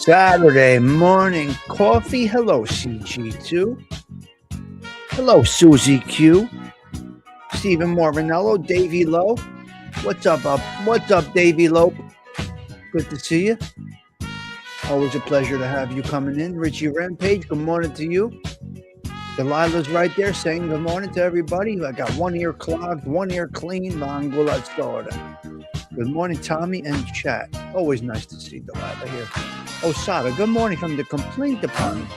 Saturday morning coffee. Hello, CG2. Hello, Susie Q. Stephen Morvinello, Davey Lowe. What's up? What's up, Davey Lowe? Good to see you. Always a pleasure to have you coming in. Richie Rampage, good morning to you. Delilah's right there saying good morning to everybody. I got one ear clogged, one ear clean. Mangula Soda. Good morning, Tommy and chat. Always nice to see Delilah here. Osada, good morning from the complaint department.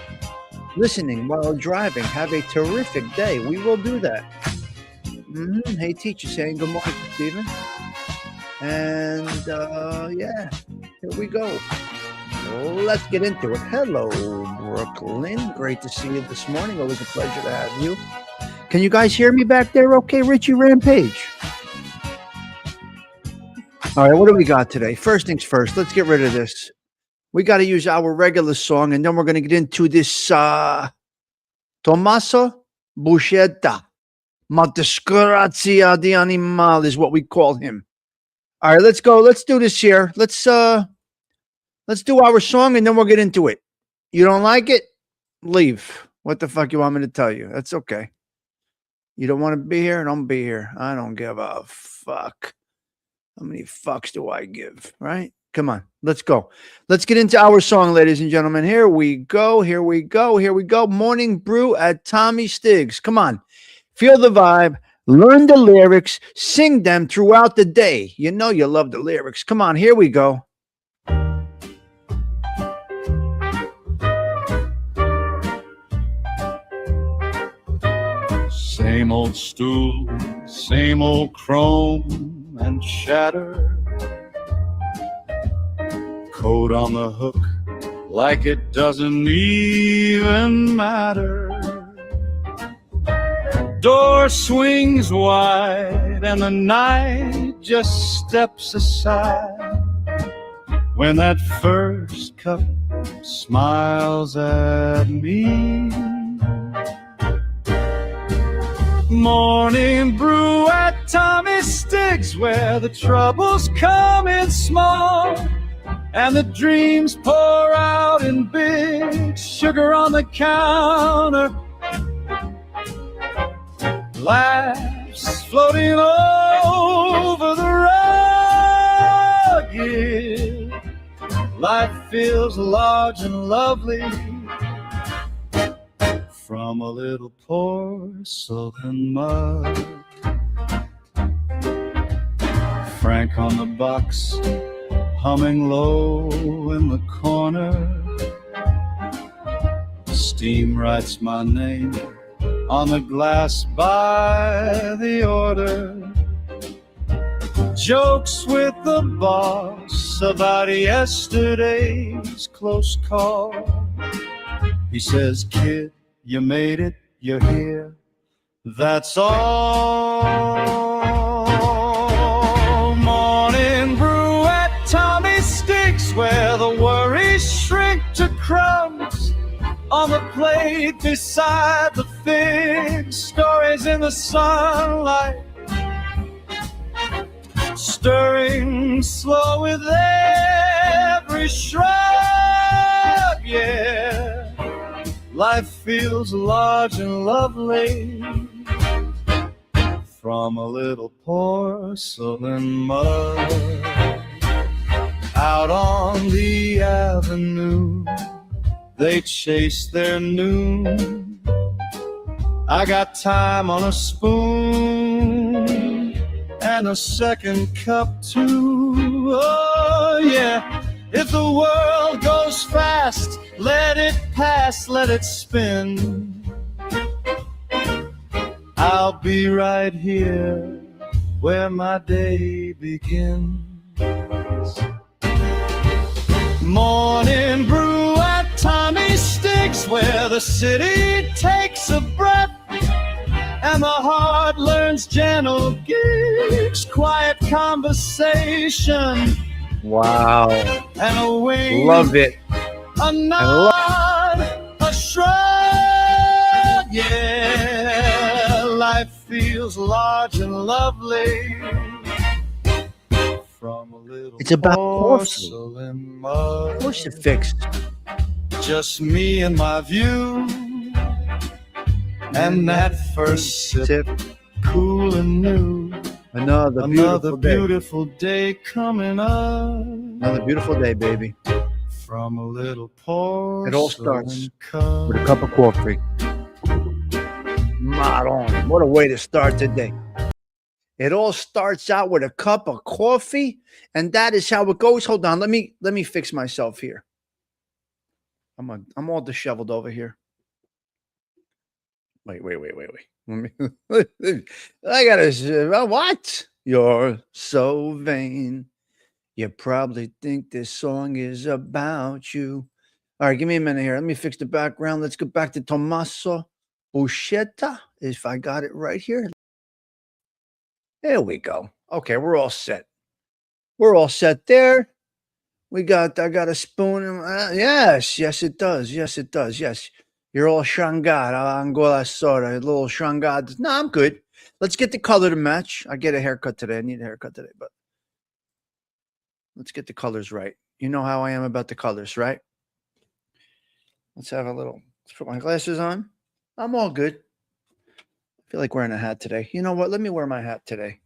Listening while driving. Have a terrific day. We will do that. Hey, teacher, saying good morning to Stephen. And, yeah, here we go. Let's get into it. Hello, Brooklyn. Great to see you this morning. Always a pleasure to have you. Can you guys hear me back there? Okay, Richie Rampage. All right, what do we got today? First things first, let's get rid of this. We got to use our regular song, and then we're going to get into this Tomasso Buscetta. Ma disgrazia di animal is what we call him. All right, let's go. Let's do this here. Let's do our song, and then we'll get into it. You don't like it? Leave. What the fuck you want me to tell you? That's okay. You don't want to be here? Don't be here. I don't give a fuck. How many fucks do I give, right? Come on, let's go. Let's get into our song, ladies and gentlemen. Here we go, here we go, here we go. Morning Brew at Tommy Stigs. Come on, feel the vibe, learn the lyrics, sing them throughout the day. You know you love the lyrics. Come on, here we go. Same old stool, same old chrome and shatter, coat on the hook like it doesn't even matter. Door swings wide and the night just steps aside when that first cup smiles at me. Morning brew at Tommy Stigs, where the troubles come in small and the dreams pour out in big. Sugar on the counter, laughs floating over the rugged. Life feels large and lovely from a little porcelain mug. Frank on the box, humming low in the corner. Steam writes my name on the glass by the order. Jokes with the boss about yesterday's close call. He says, kid, you made it, you're here, that's all. Morning brew at Tommy Stigs, where the worries shrink to crumbs on the plate beside the figs. Stories in the sunlight, stirring slow with every shrug, yeah. Life feels large and lovely from a little porcelain mug. Out on the avenue, they chase their noon. I got time on a spoon and a second cup too. Oh yeah. If the world goes fast, let it pass, let it spin. I'll be right here where my day begins. the city takes a breath and the heart learns gentle gigs, quiet conversation. Wow. And a wink, Love it. a nod, a shrug. Yeah, life feels large and lovely. From a little It's about porcelain mug. What's it fixed? Just me and my view. And that first sip, cool and new. Another beautiful day coming up. Another beautiful day, baby. From a little porcelain It all starts cup. with a cup of coffee. Not on. What a way to start the day. It all starts out with a cup of coffee, and that is how it goes. Hold on, let me fix myself here. I'm all disheveled over here. Wait. I gotta say, what? You're so vain. You probably think this song is about you. All right, give me a minute here. Let me fix the background. Let's go back to Tomasso Buscetta, if I got it right here. There we go. Okay, we're all set. We're all set there. I got a spoon. Yes, it does. Yes. You're all shangad, Angola soda, a little shangad. No, I'm good. Let's get the color to match. I get a haircut today. I need a haircut today, but let's get the colors right. You know how I am about the colors, right? Let's put my glasses on. I'm all good. I feel like wearing a hat today. You know what? Let me wear my hat today.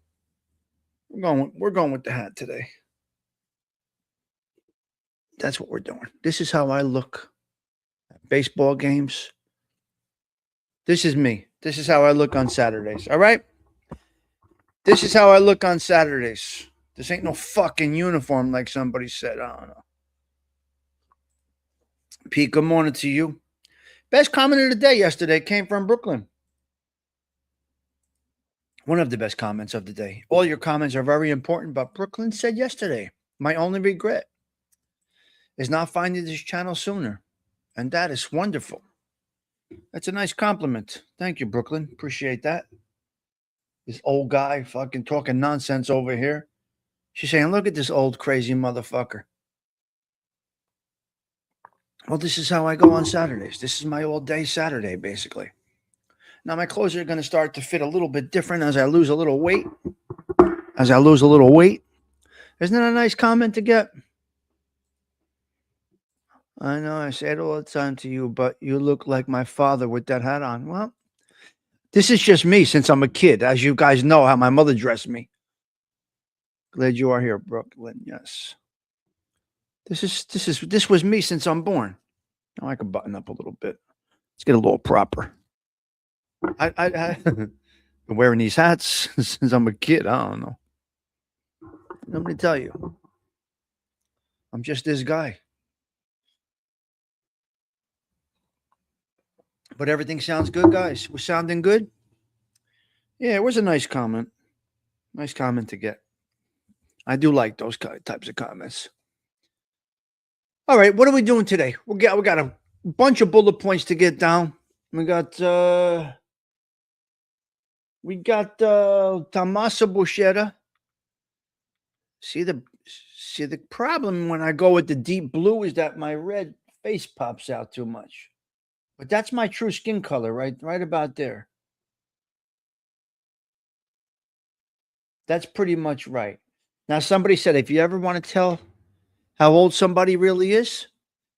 We're going with the hat today. That's what we're doing. This is how I look at baseball games. This is me. This is how I look on Saturdays. All right? This is how I look on Saturdays. This ain't no fucking uniform like somebody said. I don't know. Pete, good morning to you. Best comment of the day yesterday came from Brooklyn. One of the best comments of the day. All your comments are very important, but Brooklyn said yesterday, my only regret is not finding this channel sooner. And that is wonderful. That's a nice compliment. Thank you, Brooklyn. Appreciate that. This old guy fucking talking nonsense over here. She's saying, look at this old crazy motherfucker. Well, this is how I go on Saturdays. This is my all-day Saturday, basically. Now, my clothes are going to start to fit a little bit different as I lose a little weight. Isn't that a nice comment to get? I know I say it all the time to you, but you look like my father with that hat on. Well, this is just me since I'm a kid. As you guys know how my mother dressed me. Glad you are here, Brooklyn. Yes. This was me since I'm born. Now I can button up a little bit. Let's get a little proper. I've been wearing these hats since I'm a kid. I don't know. Let me tell you. I'm just this guy. But everything sounds good, guys. We're sounding good. Yeah, it was a nice comment. Nice comment to get. I do like those types of comments. All right, what are we doing today? We got a bunch of bullet points to get down. We got Tomasso Buscetta. See the problem when I go with the deep blue is that my red face pops out too much. But that's my true skin color, right about there. That's pretty much right. Now, somebody said if you ever want to tell how old somebody really is,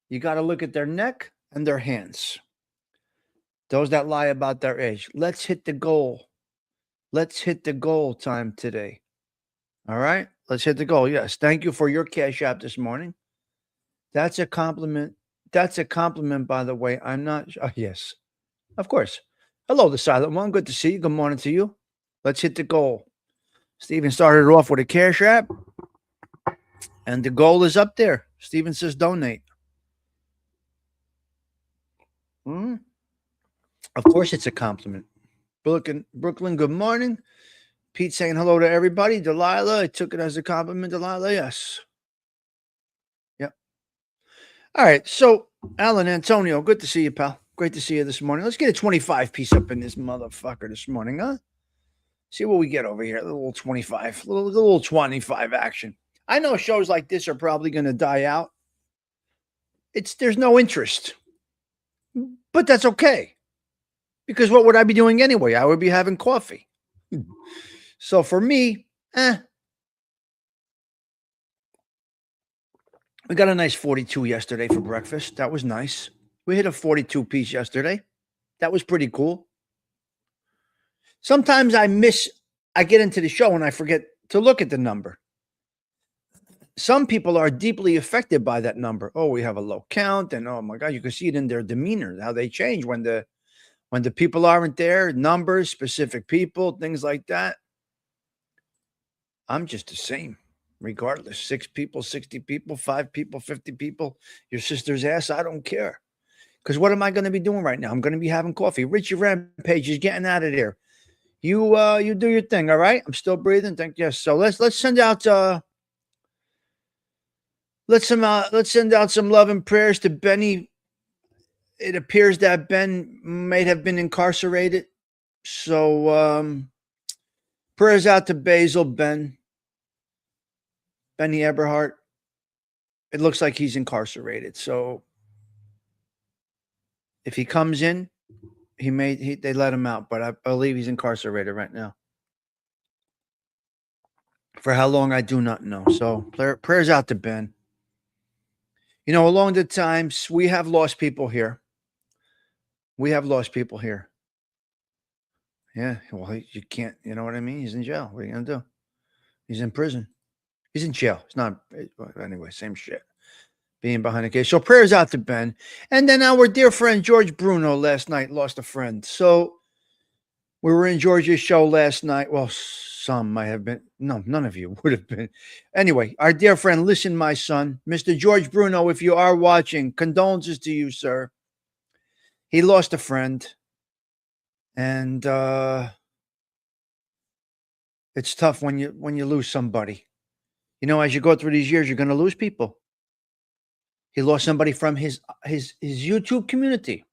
you got to look at their neck and their hands. Those that lie about their age. Let's hit the goal. Let's hit the goal time today. All right? Let's hit the goal. Yes. Thank you for your cash app this morning. That's a compliment. That's a compliment, by the way. I'm not. Yes. Of course. Hello, the silent one. Good to see you. Good morning to you. Let's hit the goal. Steven started off with a cash app. And the goal is up there. Steven says donate. Of course, it's a compliment. Brooklyn, good morning. Pete saying hello to everybody. Delilah, I took it as a compliment. Delilah, yes. Yep. All right. So, Alan Antonio, good to see you, pal. Great to see you this morning. Let's get a 25 piece up in this motherfucker this morning, huh? See what we get over here. A little 25, little 25 action. I know shows like this are probably going to die out. There's no interest, but that's okay. Because what would I be doing anyway? I would be having coffee. So for me, we got a nice 42 yesterday for breakfast. That was nice. We hit a 42 piece yesterday. That was pretty cool. Sometimes I get into the show and I forget to look at the number. Some people are deeply affected by that number. Oh, we have a low count, and oh my God, you can see it in their demeanor, how they change when the people aren't there, numbers, specific people, things like that. I'm just the same, regardless. 6 people, 60 people, 5 people, 50 people, your sister's ass, I don't care. Because what am I going to be doing right now? I'm going to be having coffee. Richie Rampage is getting out of there. You do your thing, all right? I'm still breathing. Yes. So let's send out let's send out some love and prayers to Benny. It appears that Ben may have been incarcerated. So prayers out to Basil, Benny Eberhardt. It looks like he's incarcerated. So if he comes in, they let him out, but I believe he's incarcerated right now. For how long, I do not know. So prayers out to Ben. You know, along the times, we have lost people here. Yeah, well, you can't, you know what I mean? He's in jail. What are you going to do? He's in prison. He's in jail. It's not, anyway, same shit. Being behind the case. So prayers out to Ben. And then our dear friend George Bruno last night lost a friend. So we were in George's show last night. Well, some might have been. No, none of you would have been. Anyway, our dear friend, listen, my son, Mr. George Bruno, if you are watching, condolences to you, sir. He lost a friend. And it's tough when you lose somebody. You know, as you go through these years, you're going to lose people. He lost somebody from his YouTube community.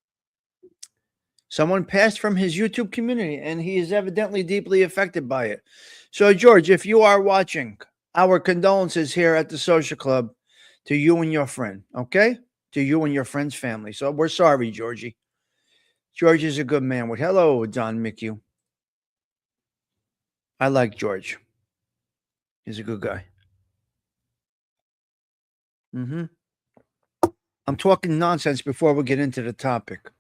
Someone passed from his YouTube community, and he is evidently deeply affected by it. So, George, if you are watching, our condolences here at the Social Club to you and your friend, okay? To you and your friend's family. So we're sorry, Georgie. George is a good man. Hello, Don McHugh. I like George. He's a good guy. I'm talking nonsense before we get into the topic.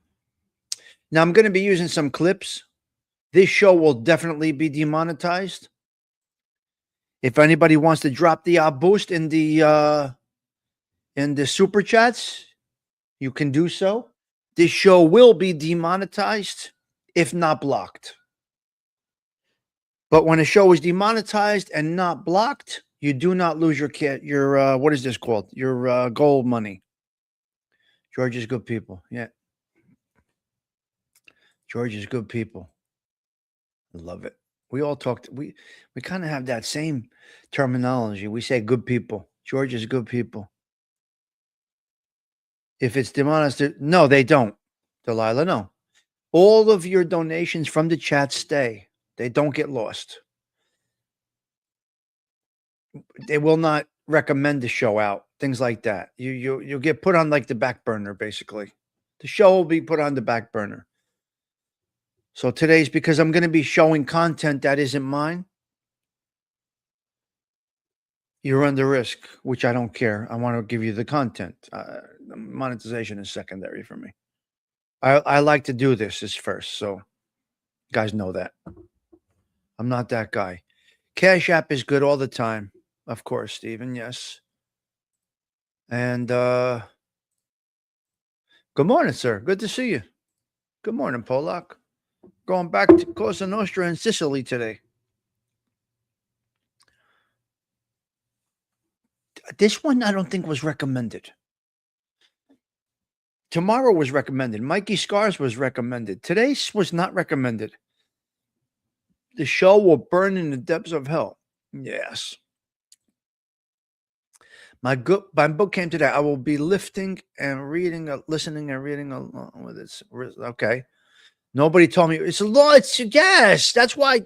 Now, I'm going to be using some clips. This show will definitely be demonetized. If anybody wants to drop the boost in the super chats, you can do so. This show will be demonetized, if not blocked. But when a show is demonetized and not blocked, you do not lose your what is this called? Your gold money. George is good people. Yeah. George is good people. I love it. We all talked. We kind of have that same terminology. We say good people. George is good people. If it's demonetized, no, they don't. Delilah, no. All of your donations from the chat stay. They don't get lost. They will not recommend the show out. Things like that. You'll get put on like the back burner, basically. The show will be put on the back burner. So today's because I'm going to be showing content that isn't mine. You're under risk, which I don't care. I want to give you the content. Monetization is secondary for me. I like to do this as first, so you guys know that. I'm not that guy. Cash App is good all the time. Of course, Stephen, yes. And good morning, sir. Good to see you. Good morning, Polak. Going back to Cosa Nostra in Sicily today. This one I don't think was recommended. Tomorrow was recommended. Mikey Scars was recommended. Today's was not recommended. The show will burn in the depths of hell. Yes. My book came today. I will be lifting and reading, listening and reading along with it. Okay. Nobody told me it's a law. It's yes. That's why,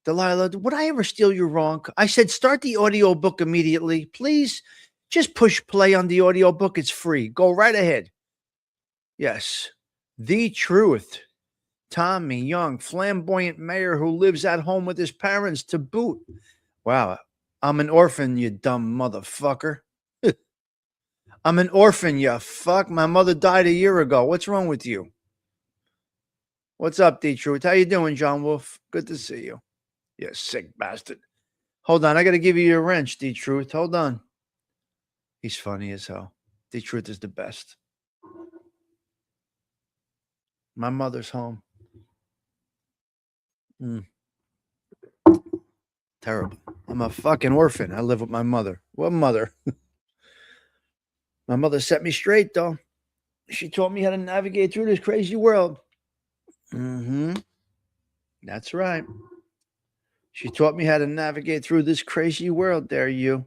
Delilah. Would I ever steal you wrong? I said start the audio book immediately, please. Just push play on the audio book. It's free. Go right ahead. Yes, the truth. Tommy Young, flamboyant mayor who lives at home with his parents to boot. Wow, I'm an orphan, you dumb motherfucker. I'm an orphan, you fuck. My mother died a year ago. What's wrong with you? What's up, D-Truth? How you doing, John Wolf? Good to see you. You sick bastard. Hold on, I got to give you your wrench, D-Truth. Hold on. He's funny as hell. D-Truth is the best. My mother's home. Terrible. I'm a fucking orphan. I live with my mother. What mother? My mother set me straight, though. She taught me how to navigate through this crazy world. That's right. She taught me how to navigate through this crazy world there, you.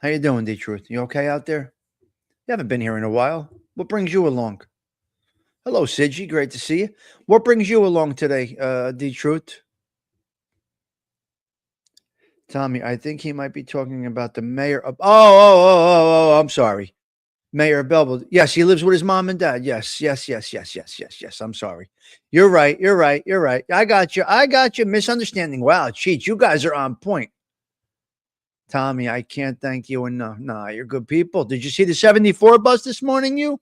How you doing, D-Truth? You okay out there? You haven't been here in a while. What brings you along? Hello, Sidgy. Great to see you. What brings you along today, D-Truth? Tommy, I think he might be talking about the mayor of... Oh, I'm sorry. Mayor of Belleville. Yes, he lives with his mom and dad. Yes. I'm sorry. You're right. I got you. Misunderstanding. Wow, Cheech, you guys are on point. Tommy, I can't thank you enough. Nah, you're good people. Did you see the 74 bus this morning, you?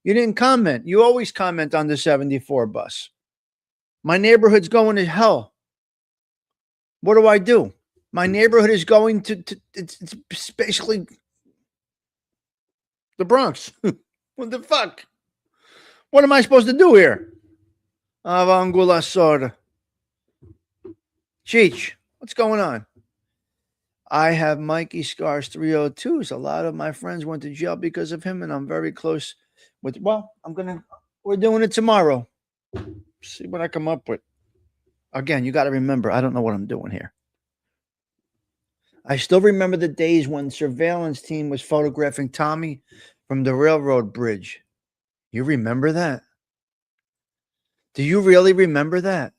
You didn't comment. You always comment on the 74 bus. My neighborhood's going to hell. What do I do? My neighborhood is going to it's basically the Bronx. What the fuck? What am I supposed to do here? Avangula sorda. Cheech, what's going on? I have Mikey Scars 302s. A lot of my friends went to jail because of him, and I'm very close with. Well, we're doing it tomorrow. See what I come up with. Again, you got to remember, I don't know what I'm doing here. I still remember the days when surveillance team was photographing Tommy from the railroad bridge. You remember that? Do you really remember that?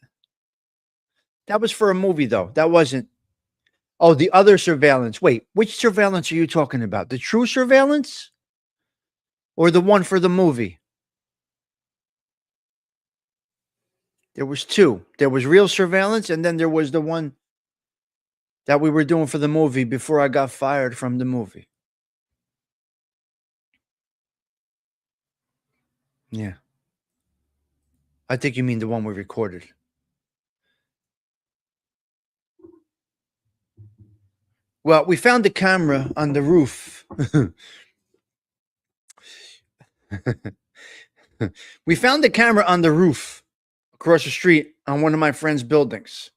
That was for a movie, though. That wasn't. Oh, the other surveillance. Wait, which surveillance are you talking about? The true surveillance? Or the one for the movie? There was two. There was real surveillance, and then there was the one that we were doing for the movie before I got fired from the movie. Yeah. I think you mean the one we recorded. Well, we found the camera on the roof. We found the camera on the roof across the street on one of my friend's buildings.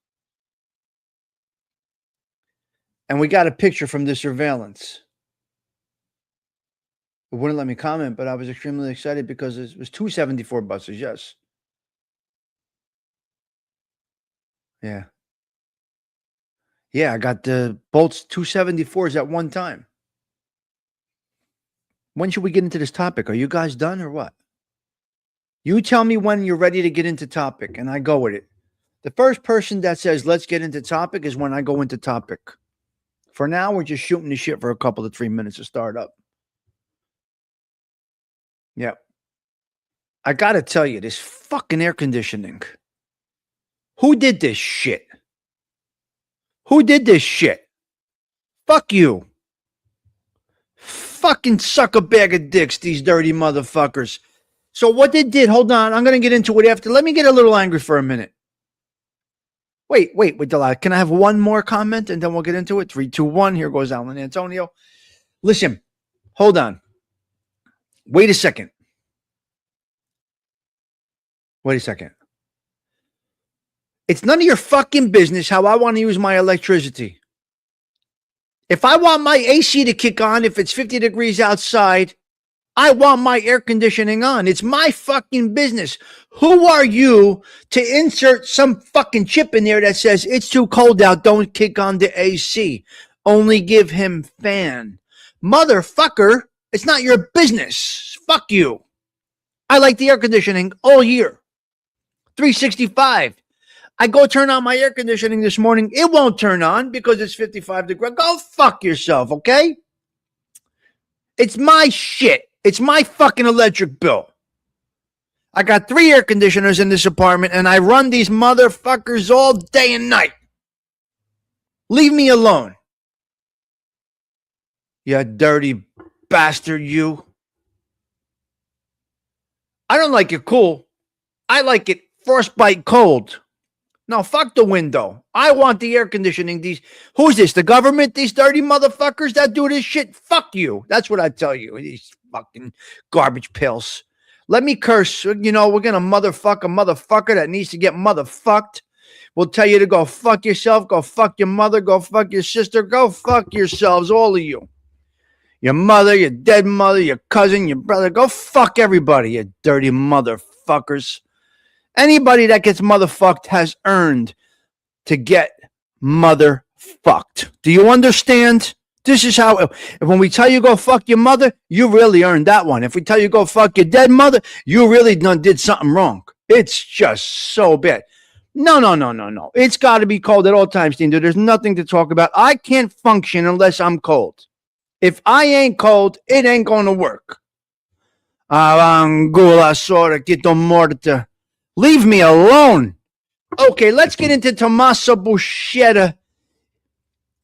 And we got a picture from the surveillance. It wouldn't let me comment, but I was extremely excited because it was 274 buses, yes. Yeah. Yeah, I got the Bolts 274s at one time. When should we get into this topic? Are you guys done or what? You tell me when you're ready to get into topic, and I go with it. The first person that says, let's get into topic is when I go into topic. For now, we're just shooting the shit for a couple of 3 minutes to start up. Yeah. I got to tell you, this fucking air conditioning. Who did this shit? Who did this shit? Fuck you. Fucking suck a bag of dicks, these dirty motherfuckers. So what they did, hold on, I'm going to get into it after. Let me get a little angry for a minute. Wait, Delilah. Can I have one more comment and then we'll get into it? 3, 2, 1. Here goes Alan Antonio. Listen, hold on. Wait a second. It's none of your fucking business how I want to use my electricity. If I want my AC to kick on, if it's 50 degrees outside, I want my air conditioning on. It's my fucking business. Who are you to insert some fucking chip in there that says it's too cold out, don't kick on the AC? Only give him fan. Motherfucker, it's not your business. Fuck you. I like the air conditioning all year. 365. I go turn on my air conditioning this morning. It won't turn on because it's 55 degrees. Go fuck yourself, okay? It's my shit. It's my fucking electric bill. I got 3 air conditioners in this apartment and I run these motherfuckers all day and night. Leave me alone. You dirty bastard, you. I don't like it cool. I like it frostbite cold. No, fuck the window. I want the air conditioning. Who's this? The government? These dirty motherfuckers that do this shit? Fuck you. That's what I tell you. These fucking garbage pills. Let me curse. You know, we're going to motherfuck a motherfucker that needs to get motherfucked. We'll tell you to go fuck yourself. Go fuck your mother. Go fuck your sister. Go fuck yourselves, all of you. Your mother, your dead mother, your cousin, your brother. Go fuck everybody, you dirty motherfuckers. Anybody that gets motherfucked has earned to get motherfucked. Do you understand? This is how, when we tell you go fuck your mother, you really earned that one. If we tell you go fuck your dead mother, you really did something wrong. It's just so bad. No. It's got to be cold at all times, Dean. There's nothing to talk about. I can't function unless I'm cold. If I ain't cold, it ain't going to work. Avangula sora quito morte. Leave me alone. Okay, let's get into Tomasso Buscetta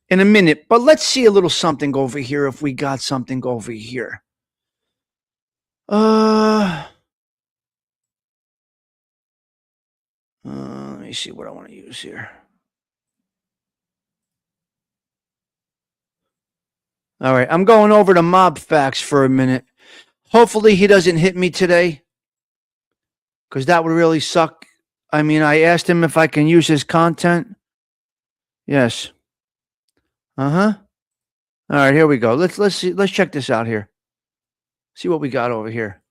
in a minute, but let's see a little something over here if we got something over here. Let me see what I want to use here. All right, I'm going over to Mob Facts for a minute. Hopefully he doesn't hit me today, because that would really suck. I mean, I asked him if I can use his content. Yes. All right, here we go. Let's see. Let's check this out here. See what we got over here.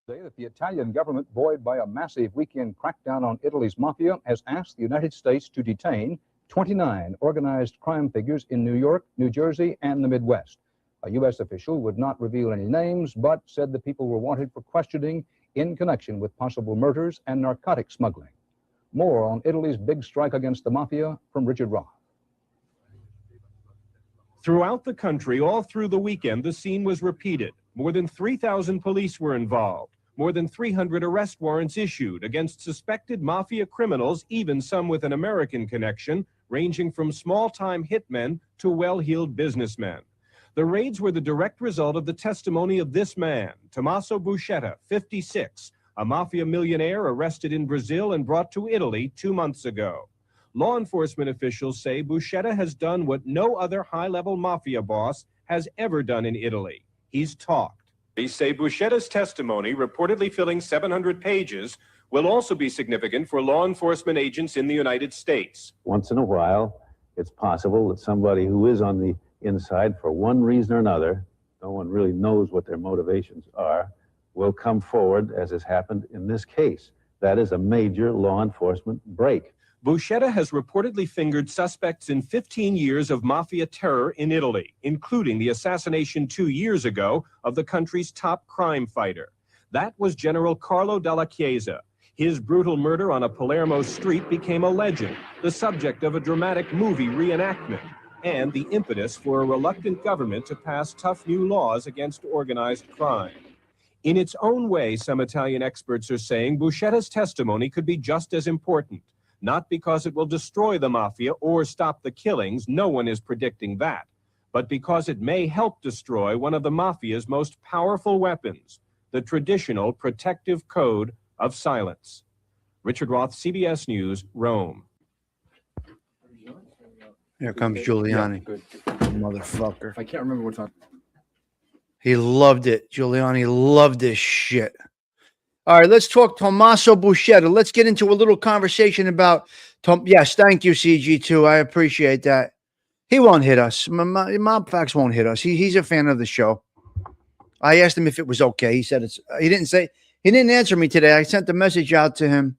Say that the Italian government, buoyed by a massive weekend crackdown on Italy's mafia, has asked the United States to detain 29 organized crime figures in New York, New Jersey, and the Midwest. A U.S. official would not reveal any names, but said the people were wanted for questioning in connection with possible murders and narcotic smuggling. More on Italy's big strike against the mafia from Richard Roth. Throughout the country, all through the weekend, the scene was repeated. More than 3,000 police were involved. More than 300 arrest warrants issued against suspected mafia criminals, even some with an American connection, ranging from small-time hitmen to well-heeled businessmen. The raids were the direct result of the testimony of this man, Tomasso Buscetta, 56, a mafia millionaire arrested in Brazil and brought to Italy 2 months ago. Law enforcement officials say Buscetta has done what no other high-level mafia boss has ever done in Italy. He's talked. They say Buscetta's testimony, reportedly filling 700 pages, will also be significant for law enforcement agents in the United States. Once in a while, it's possible that somebody who is on the inside for one reason or another, no one really knows what their motivations are, will come forward, as has happened in this case. That is a major law enforcement break. Buscetta has reportedly fingered suspects in 15 years of mafia terror in Italy, including the assassination 2 years ago of the country's top crime fighter. That was General Carlo Dalla Chiesa. His brutal murder on a Palermo street became a legend, the subject of a dramatic movie reenactment, and the impetus for a reluctant government to pass tough new laws against organized crime. In its own way, some Italian experts are saying Buscetta's testimony could be just as important. Not because it will destroy the mafia or stop the killings, no one is predicting that, but because it may help destroy one of the mafia's most powerful weapons, the traditional protective code of silence. Richard Roth, CBS News, Rome. Here comes Giuliani. Good. Motherfucker. I can't remember what's on. He loved it. Giuliani loved this shit. All right, let's talk Tomasso Buscetta. Let's get into a little conversation about yes, thank you, CG2. I appreciate that. He won't hit us. Mob Facts won't hit us. He's a fan of the show. I asked him if it was okay. He said it's. He didn't answer me today. I sent the message out to him.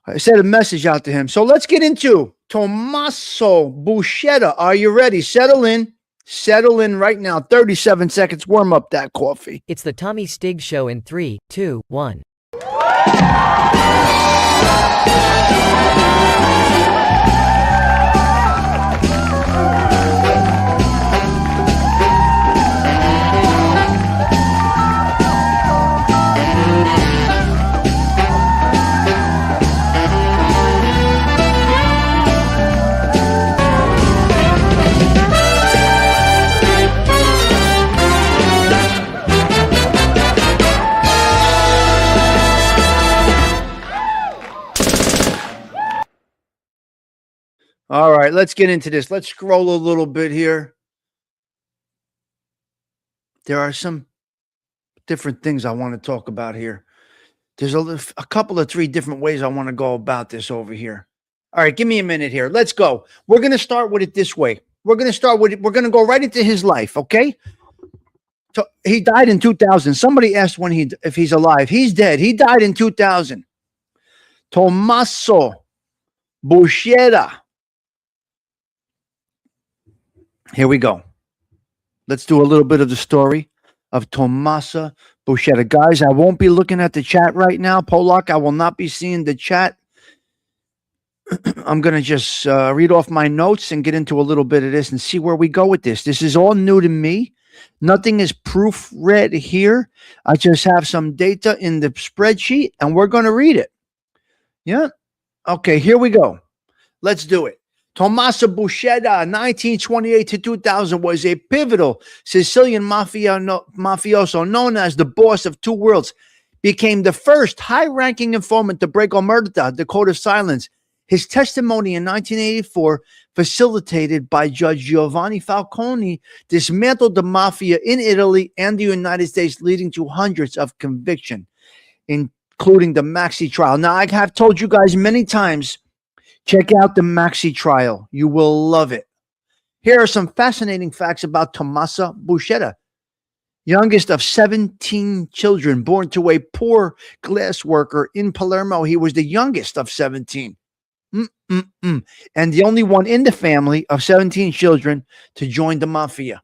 I sent a message out to him. So let's get into Tomasso Buscetta. Are you ready? Settle in. Settle in right now. 37 seconds. Warm up that coffee. It's the Tommy Stigs Show in 3, 2, 1. All right, let's get into this. Let's scroll a little bit here. There are some different things I want to talk about here. There's a couple of 3 different ways I want to go about this over here. All right, give me a minute here. Let's go. We're going to start with it this way. We're going to go right into his life, okay? So he died in 2000. Somebody asked if he's alive. He's dead. He died in 2000. Tomasso Buscetta. Here we go. Let's do a little bit of the story of Tomasso Buscetta. Guys, I won't be looking at the chat right now. Polak, I will not be seeing the chat. I'm going to just read off my notes and get into a little bit of this and see where we go with this. This is all new to me. Nothing is proofread here. I just have some data in the spreadsheet, and we're going to read it. Yeah? Okay, here we go. Let's do it. Tomasso Buscetta, 1928 to 2000, was a pivotal Sicilian mafioso known as the boss of two worlds. Became the first high-ranking informant to break omerta, the code of silence. His testimony in 1984, facilitated by Judge Giovanni Falcone, dismantled the mafia in Italy and the United States, leading to hundreds of convictions, including the Maxi trial. Now, I have told you guys many times, check out the Maxi trial. You will love it. Here are some fascinating facts about Tomasso Buscetta. Youngest of 17 children, born to a poor glass worker in Palermo. He was the youngest of 17. And the only one in the family of 17 children to join the mafia.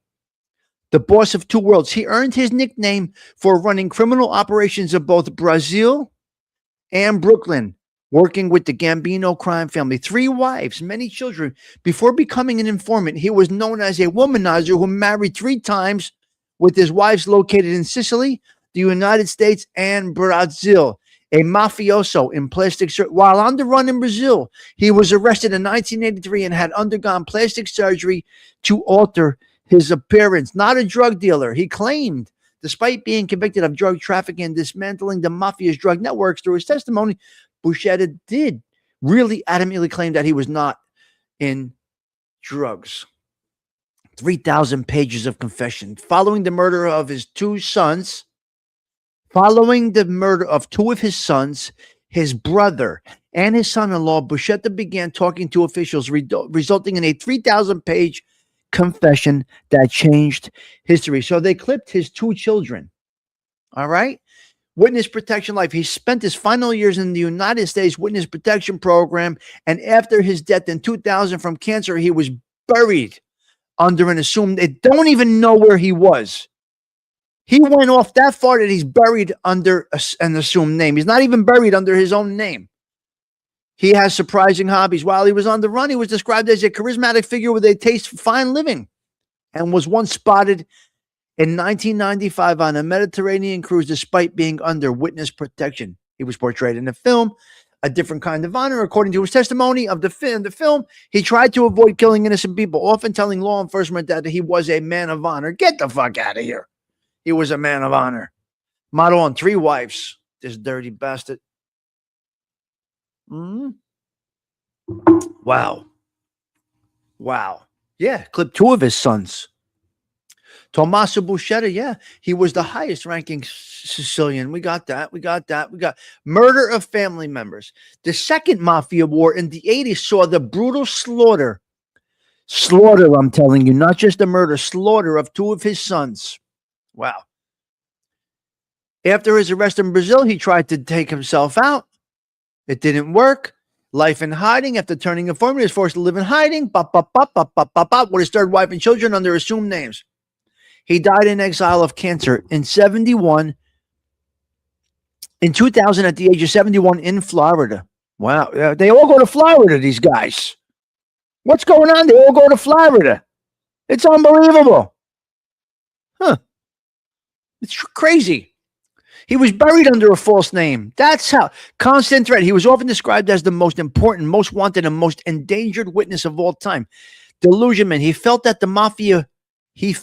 The boss of two worlds. He earned his nickname for running criminal operations of both Brazil and Brooklyn, working with the Gambino crime family. 3 wives, many children. Before becoming an informant, he was known as a womanizer who married 3 times, with his wives located in Sicily, the United States, and Brazil. A mafioso in plastic surgery. While on the run in Brazil, he was arrested in 1983 and had undergone plastic surgery to alter his appearance. Not a drug dealer, he claimed. Despite being convicted of drug trafficking and dismantling the mafia's drug networks, through his testimony, Buscetta did really adamantly claim that he was not in drugs. 3,000 pages of confession. Following the murder of 2 of his sons, his brother, and his son-in-law, Buscetta began talking to officials, resulting in a 3,000-page confession that changed history. So they clipped his 2 children. All right? Witness protection life. He spent his final years in the United States witness protection program, and after his death in 2000 from cancer, he was buried under an assumed, they don't even know where he was. He went off that far that he's buried under an assumed name. He's not even buried under his own name. He has surprising hobbies. While he was on the run, he was described as a charismatic figure with a taste for fine living, and was once spotted in 1995 on a Mediterranean cruise despite being under witness protection. He was portrayed in the film A Different Kind of Honor. According to his testimony of the film, he tried to avoid killing innocent people, often telling law enforcement that he was a man of honor. Get the fuck out of here. He was a man of honor. Model on 3 wives. This dirty bastard. Wow. Yeah, clip 2 of his sons. Tomasso Buscetta, yeah, he was the highest ranking Sicilian. We got that. We got murder of family members. The second mafia war in the 80s saw the brutal slaughter, I'm telling you, not just the murder, slaughter of 2 of his sons. Wow. After his arrest in Brazil, he tried to take himself out. It didn't work. Life in hiding. After turning informant, he was forced to live in hiding. With his third wife and children under assumed names. He died in exile of cancer in 71. In 2000, at the age of 71 in Florida. Wow. They all go to Florida, these guys. What's going on? They all go to Florida. It's unbelievable. Huh. It's crazy. He was buried under a false name. That's how. Constant threat. He was often described as the most important, most wanted, and most endangered witness of all time. Delusionment. He felt that the mafia he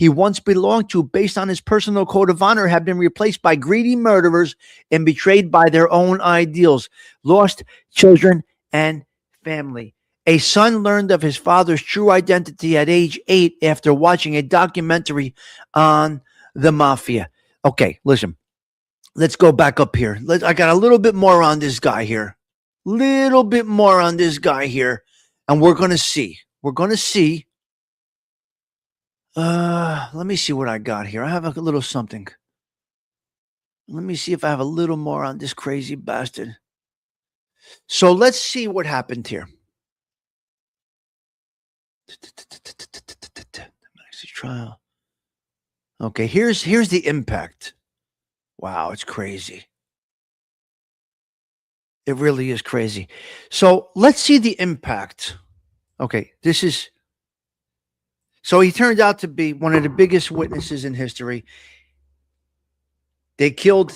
once belonged to, based on his personal code of honor, had been replaced by greedy murderers and betrayed by their own ideals. Lost children and family. A son learned of his father's true identity at age 8 after watching a documentary on the mafia. Okay, listen. Let's go back up here. I got a little bit more on this guy here. And we're going to see. Let me see what I got here. I have a little something. Let me see if I have a little more on this crazy bastard. So let's see what happened here. Trial. Okay, here's the impact. Wow, it's crazy. It really is crazy. So let's see the impact. Okay, so he turned out to be one of the biggest witnesses in history. They killed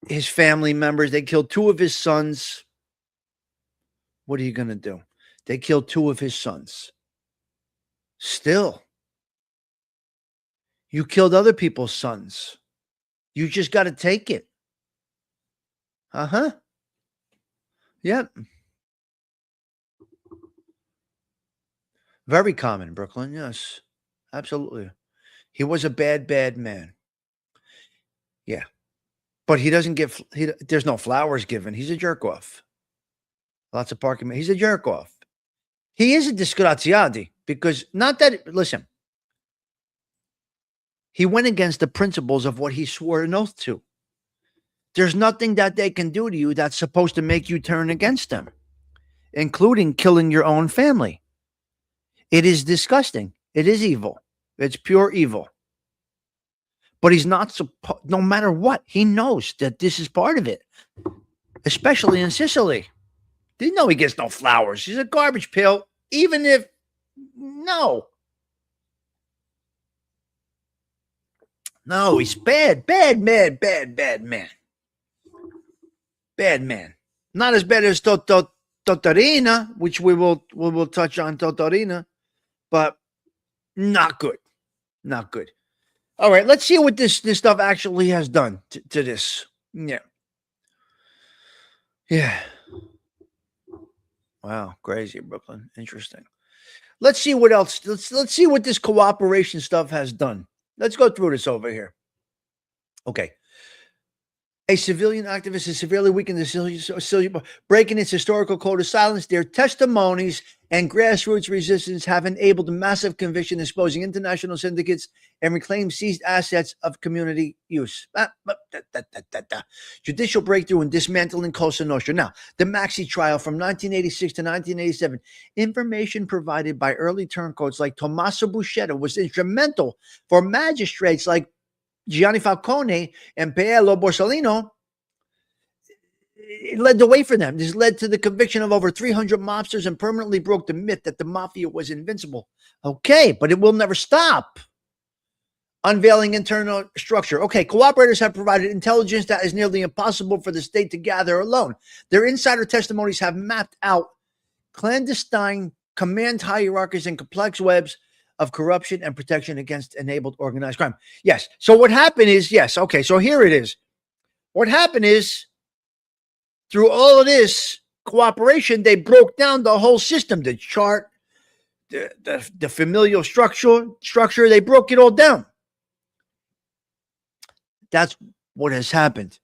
his family members. They killed 2 of his sons. What are you going to do? They killed 2 of his sons. Still, you killed other people's sons. You just got to take it. Yep. Very common, Brooklyn. Yes, absolutely. He was a bad, bad man. Yeah. But he doesn't get, there's no flowers given. He's a jerk off. Lots of parking. He's a jerk off. He is a disgraziati because listen, he went against the principles of what he swore an oath to. There's nothing that they can do to you that's supposed to make you turn against them, including killing your own family. It is disgusting. It is evil. It's pure evil. But he's not, no matter what, he knows that this is part of it, especially in Sicily. Didn't know he gets no flowers. He's a garbage pail, even if, no, he's bad man. Bad man. Not as bad as Totorina, which we will touch on Totorina, but not good. Not good. All right, let's see what this stuff actually has done to this. Yeah. Wow, crazy, Brooklyn. Interesting. Let's see what else. Let's see what this cooperation stuff has done. Let's go through this over here. Okay. A civilian activist is severely weakened in Sicily, breaking its historical code of silence. Their testimonies and grassroots resistance have enabled a massive conviction, exposing international syndicates and reclaimed seized assets of community use. Judicial breakthrough in dismantling Cosa Nostra. Now, the Maxi trial from 1986 to 1987. Information provided by early turncoats like Tomasso Buscetta was instrumental for magistrates like Gianni Falcone and Paolo Borsellino. It led the way for them. This led to the conviction of over 300 mobsters and permanently broke the myth that the mafia was invincible. Okay, but it will never stop. Unveiling internal structure. Okay, cooperators have provided intelligence that is nearly impossible for the state to gather alone. Their insider testimonies have mapped out clandestine command hierarchies and complex webs of corruption and protection against enabled organized crime. Yes. So what happened is, yes. Okay. So here it is. What happened is, through all of this cooperation, they broke down the whole system, the chart, the familial structure. They broke it all down. That's what has happened.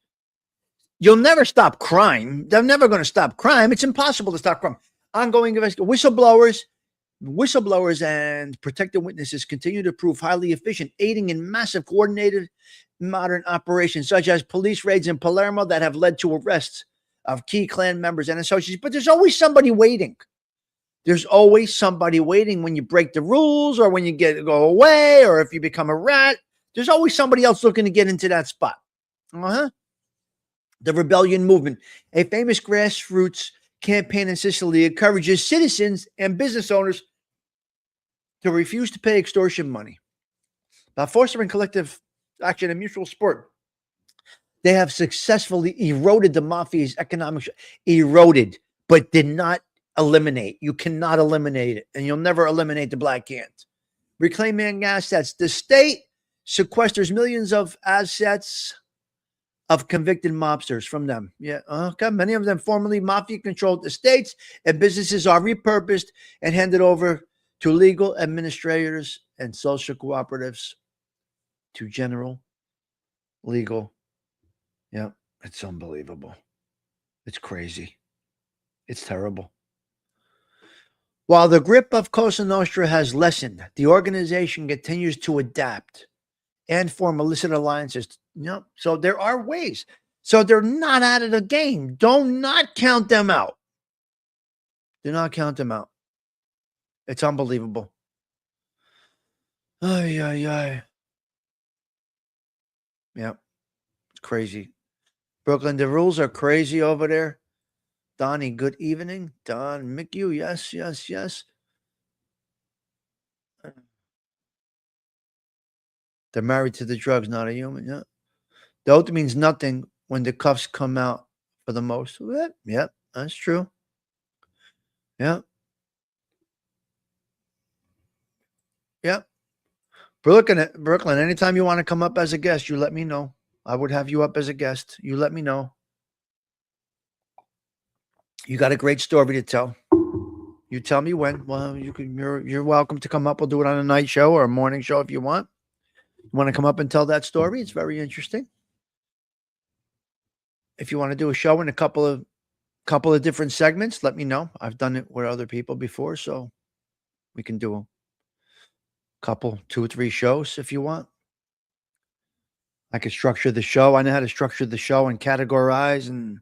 You'll never stop crime. They're never going to stop crime. It's impossible to stop crime. Ongoing investigation. Whistleblowers and protected witnesses continue to prove highly efficient, aiding in massive coordinated modern operations, such as police raids in Palermo that have led to arrests of key clan members and associates, but there's always somebody waiting. There's always somebody waiting when you break the rules or when you go away or if you become a rat. There's always somebody else looking to get into that spot. The rebellion movement, a famous grassroots campaign in Sicily, encourages citizens and business owners to refuse to pay extortion money. By fostering collective action and mutual support, they have successfully eroded the mafia's economic, eroded, but did not eliminate. You cannot eliminate it, and you'll never eliminate the black ant. Reclaiming assets. The state sequesters millions of assets of convicted mobsters from them. Yeah, okay. Many of them formerly mafia-controlled estates and businesses are repurposed and handed over to legal administrators and social cooperatives to general legal. Yeah, it's unbelievable. It's crazy. It's terrible. While the grip of Cosa Nostra has lessened, the organization continues to adapt and form illicit alliances. So there are ways. So they're not out of the game. Do not count them out. Do not count them out. It's unbelievable. Ay, ay, ay. Yeah, it's crazy. Brooklyn, the rules are crazy over there. Donnie, good evening. Don McHugh, yes, yes, yes. They're married to the drugs, not a human. Yeah. The oath means nothing when the cuffs come out for the most. Yep, that's true. Yeah. Yep. Brooklyn, anytime you want to come up as a guest, you let me know. I would have you up as a guest. You let me know. You got a great story to tell. You tell me when. Well, you're welcome to come up. We'll do it on a night show or a morning show if you want. You want to come up and tell that story? It's very interesting. If you want to do a show in a couple of different segments, let me know. I've done it with other people before, so we can do a couple, 2 or 3 shows if you want. I could structure the show. I know how to structure the show and categorize. And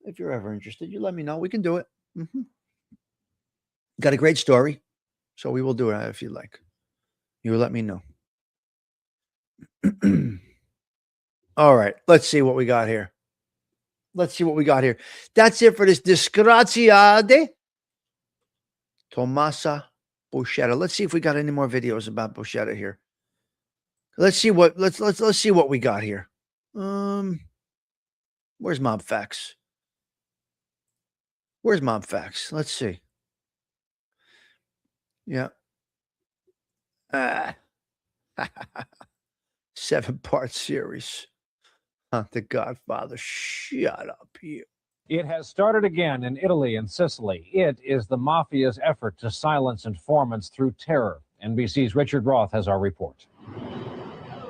if you're ever interested, you let me know. We can do it. Got a great story, so we will do it if you like. You let me know. All right, let's see what we got here. That's it for this Disgraziade Tomasso Buscetta. Let's see if we got any more videos about Buscetta here. Let's see what we got here. Where's Mob Facts? Let's see. Yeah. 7-part series. The Godfather. Shut up, you. It has started again in Italy and Sicily. It is the mafia's effort to silence informants through terror. NBC's Richard Roth has our report.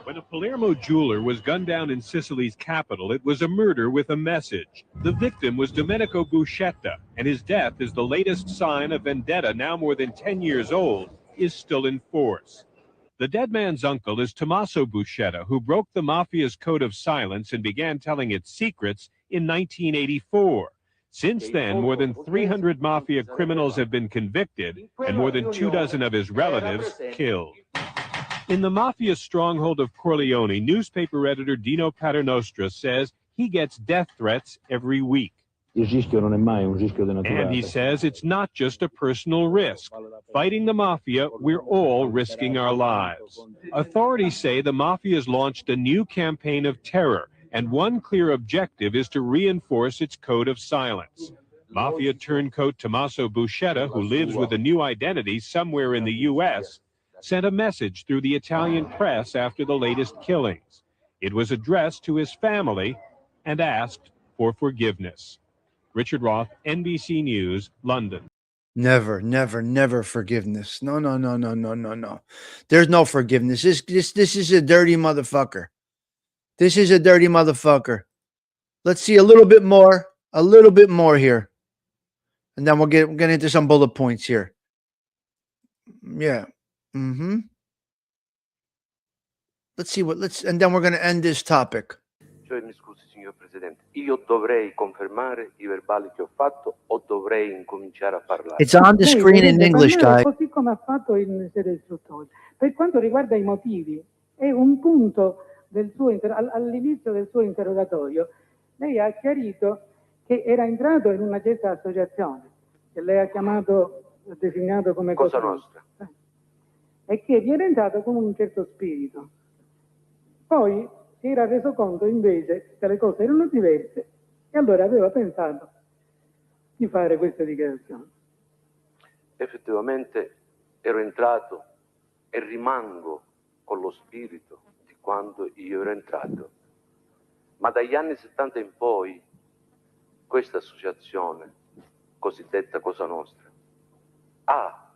When a Palermo jeweler was gunned down in Sicily's capital, it was a murder with a message. The victim was Domenico Buscetta, and his death is the latest sign a vendetta now more than 10 years old is still in force. The dead man's uncle is Tomasso Buscetta, who broke the mafia's code of silence and began telling its secrets in 1984. Since then, more than 300 mafia criminals have been convicted and more than 24 of his relatives killed. In the mafia's stronghold of Corleone, newspaper editor Dino Paternostra says he gets death threats every week. And he says it's not just a personal risk. Fighting the mafia, we're all risking our lives. Authorities say the mafia has launched a new campaign of terror, and one clear objective is to reinforce its code of silence. Mafia turncoat Tomasso Buscetta, who lives with a new identity somewhere in the U.S., sent a message through the Italian press after the latest killings. It was addressed to his family and asked for forgiveness. Richard Roth, NBC News, London. Never forgiveness. No. There's no forgiveness. This is a dirty motherfucker. Let's see a little bit more here. And then we'll get into some bullet points here. Yeah. Let's see and then we're going to end this topic. Cioè, mi scusi, signor Presidente, io dovrei confermare i verbali che ho fatto o dovrei incominciare a parlare? It's on the Lei screen in dovrebbe English, parlare guys. così come ha fatto in sede istruttoria. Per quanto riguarda i motivi, è un punto del suo all'inizio del suo interrogatorio, lei ha chiarito che era entrato in una certa associazione, che lei ha designato come Cosa Nostra. e che vi era entrato con un certo spirito. Poi si era reso conto invece che le cose erano diverse e allora aveva pensato di fare questa dichiarazione. Effettivamente ero entrato e rimango con lo spirito di quando io ero entrato. Ma dagli anni 70 in poi questa associazione, cosiddetta Cosa Nostra, ha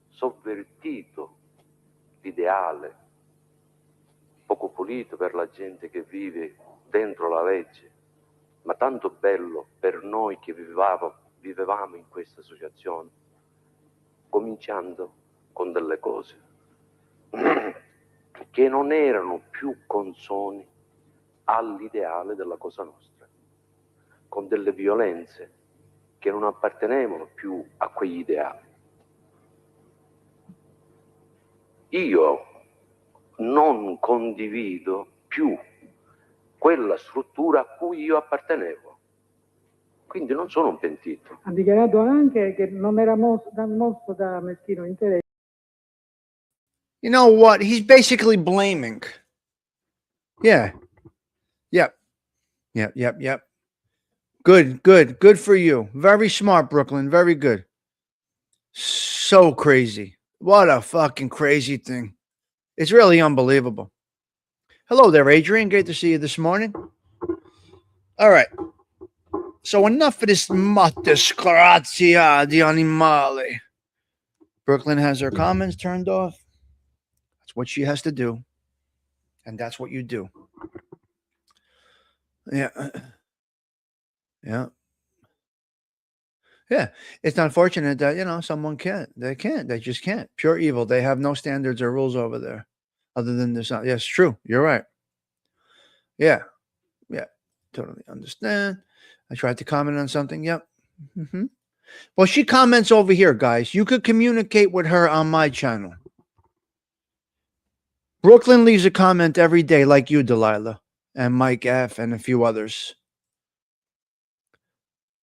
sovvertito l'ideale poco pulito per la gente che vive dentro la legge, ma tanto bello per noi che vivevamo in questa associazione, cominciando con delle cose che non erano più consoni all'ideale della Cosa Nostra, con delle violenze che non appartenevano più a quegli ideali. Io non condivido più quella struttura a cui io appartenevo, quindi non sono un pentito. Ha dichiarato anche che non era mosso da meschino interesse. You know what? He's basically blaming. Yeah. Yep. Yep. Yep. Yep. Good. Good. Good for you. Very smart, Brooklyn. Very good. So crazy. What a fucking crazy thing. It's really unbelievable. Hello there, Adrian. Great to see you this morning. All right. So enough of this matescrazia di animali. Brooklyn has her comments turned off. That's what she has to do. And that's what you do. Yeah. Yeah. Yeah. It's unfortunate that, you know, someone can't. They can't. They just can't. Pure evil. They have no standards or rules over there other than this. Yes, true. You're right. Yeah. Yeah. Totally understand. I tried to comment on something. Yep. Mm-hmm. Well, she comments over here, guys. You could communicate with her on my channel. Brooklyn leaves a comment every day like you, Delilah, and Mike F. and a few others.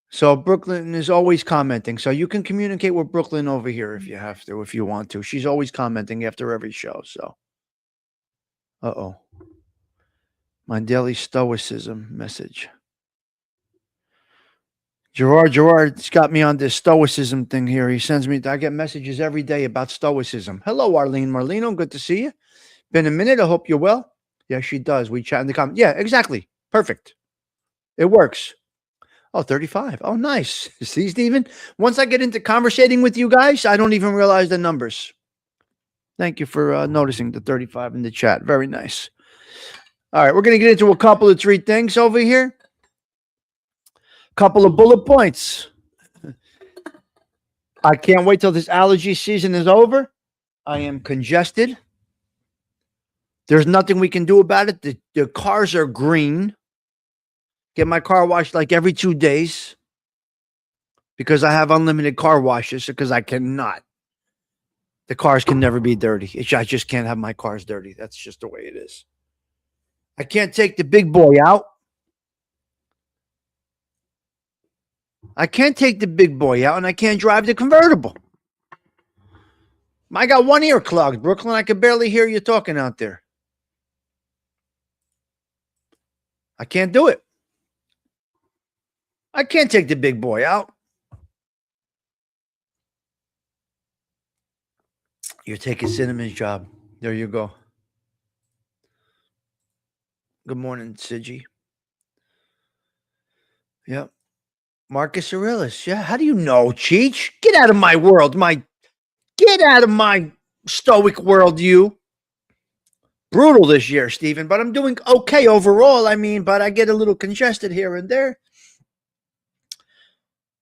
So Brooklyn is always commenting. So you can communicate with Brooklyn over here if you have to, if you want to. She's always commenting after every show. So, uh-oh. My daily stoicism message. Gerard's got me on this stoicism thing here. He sends me, I get messages every day about stoicism. Hello, Arlene Marlino. Good to see you. Been a minute. I hope you're well. Yeah, she does. We chat in the comments. Yeah, exactly. Perfect. It works. Oh, 35. Oh, nice. See, Stephen? Once I get into conversating with you guys, I don't even realize the numbers. Thank you for noticing the 35 in the chat. Very nice. All right, we're going to get into a couple of 3 things over here. Couple of bullet points. I can't wait till this allergy season is over. I am congested. There's nothing we can do about it. The cars are green. Get my car washed like every 2 days because I have unlimited car washes because I cannot. The cars can never be dirty. I just can't have my cars dirty. That's just the way it is. I can't take the big boy out. I can't take the big boy out, and I can't drive the convertible. I got one ear clogged, Brooklyn. I can barely hear you talking out there. I can't do it. I can't take the big boy out. You're taking Cinnamon's job. There you go. Good morning, Sigi. Yep. Marcus Aurelius. Yeah. How do you know, Cheech? Get out of my world. Get out of my stoic world, you. Brutal this year, Stephen, but I'm doing okay overall. I mean, but I get a little congested here and there.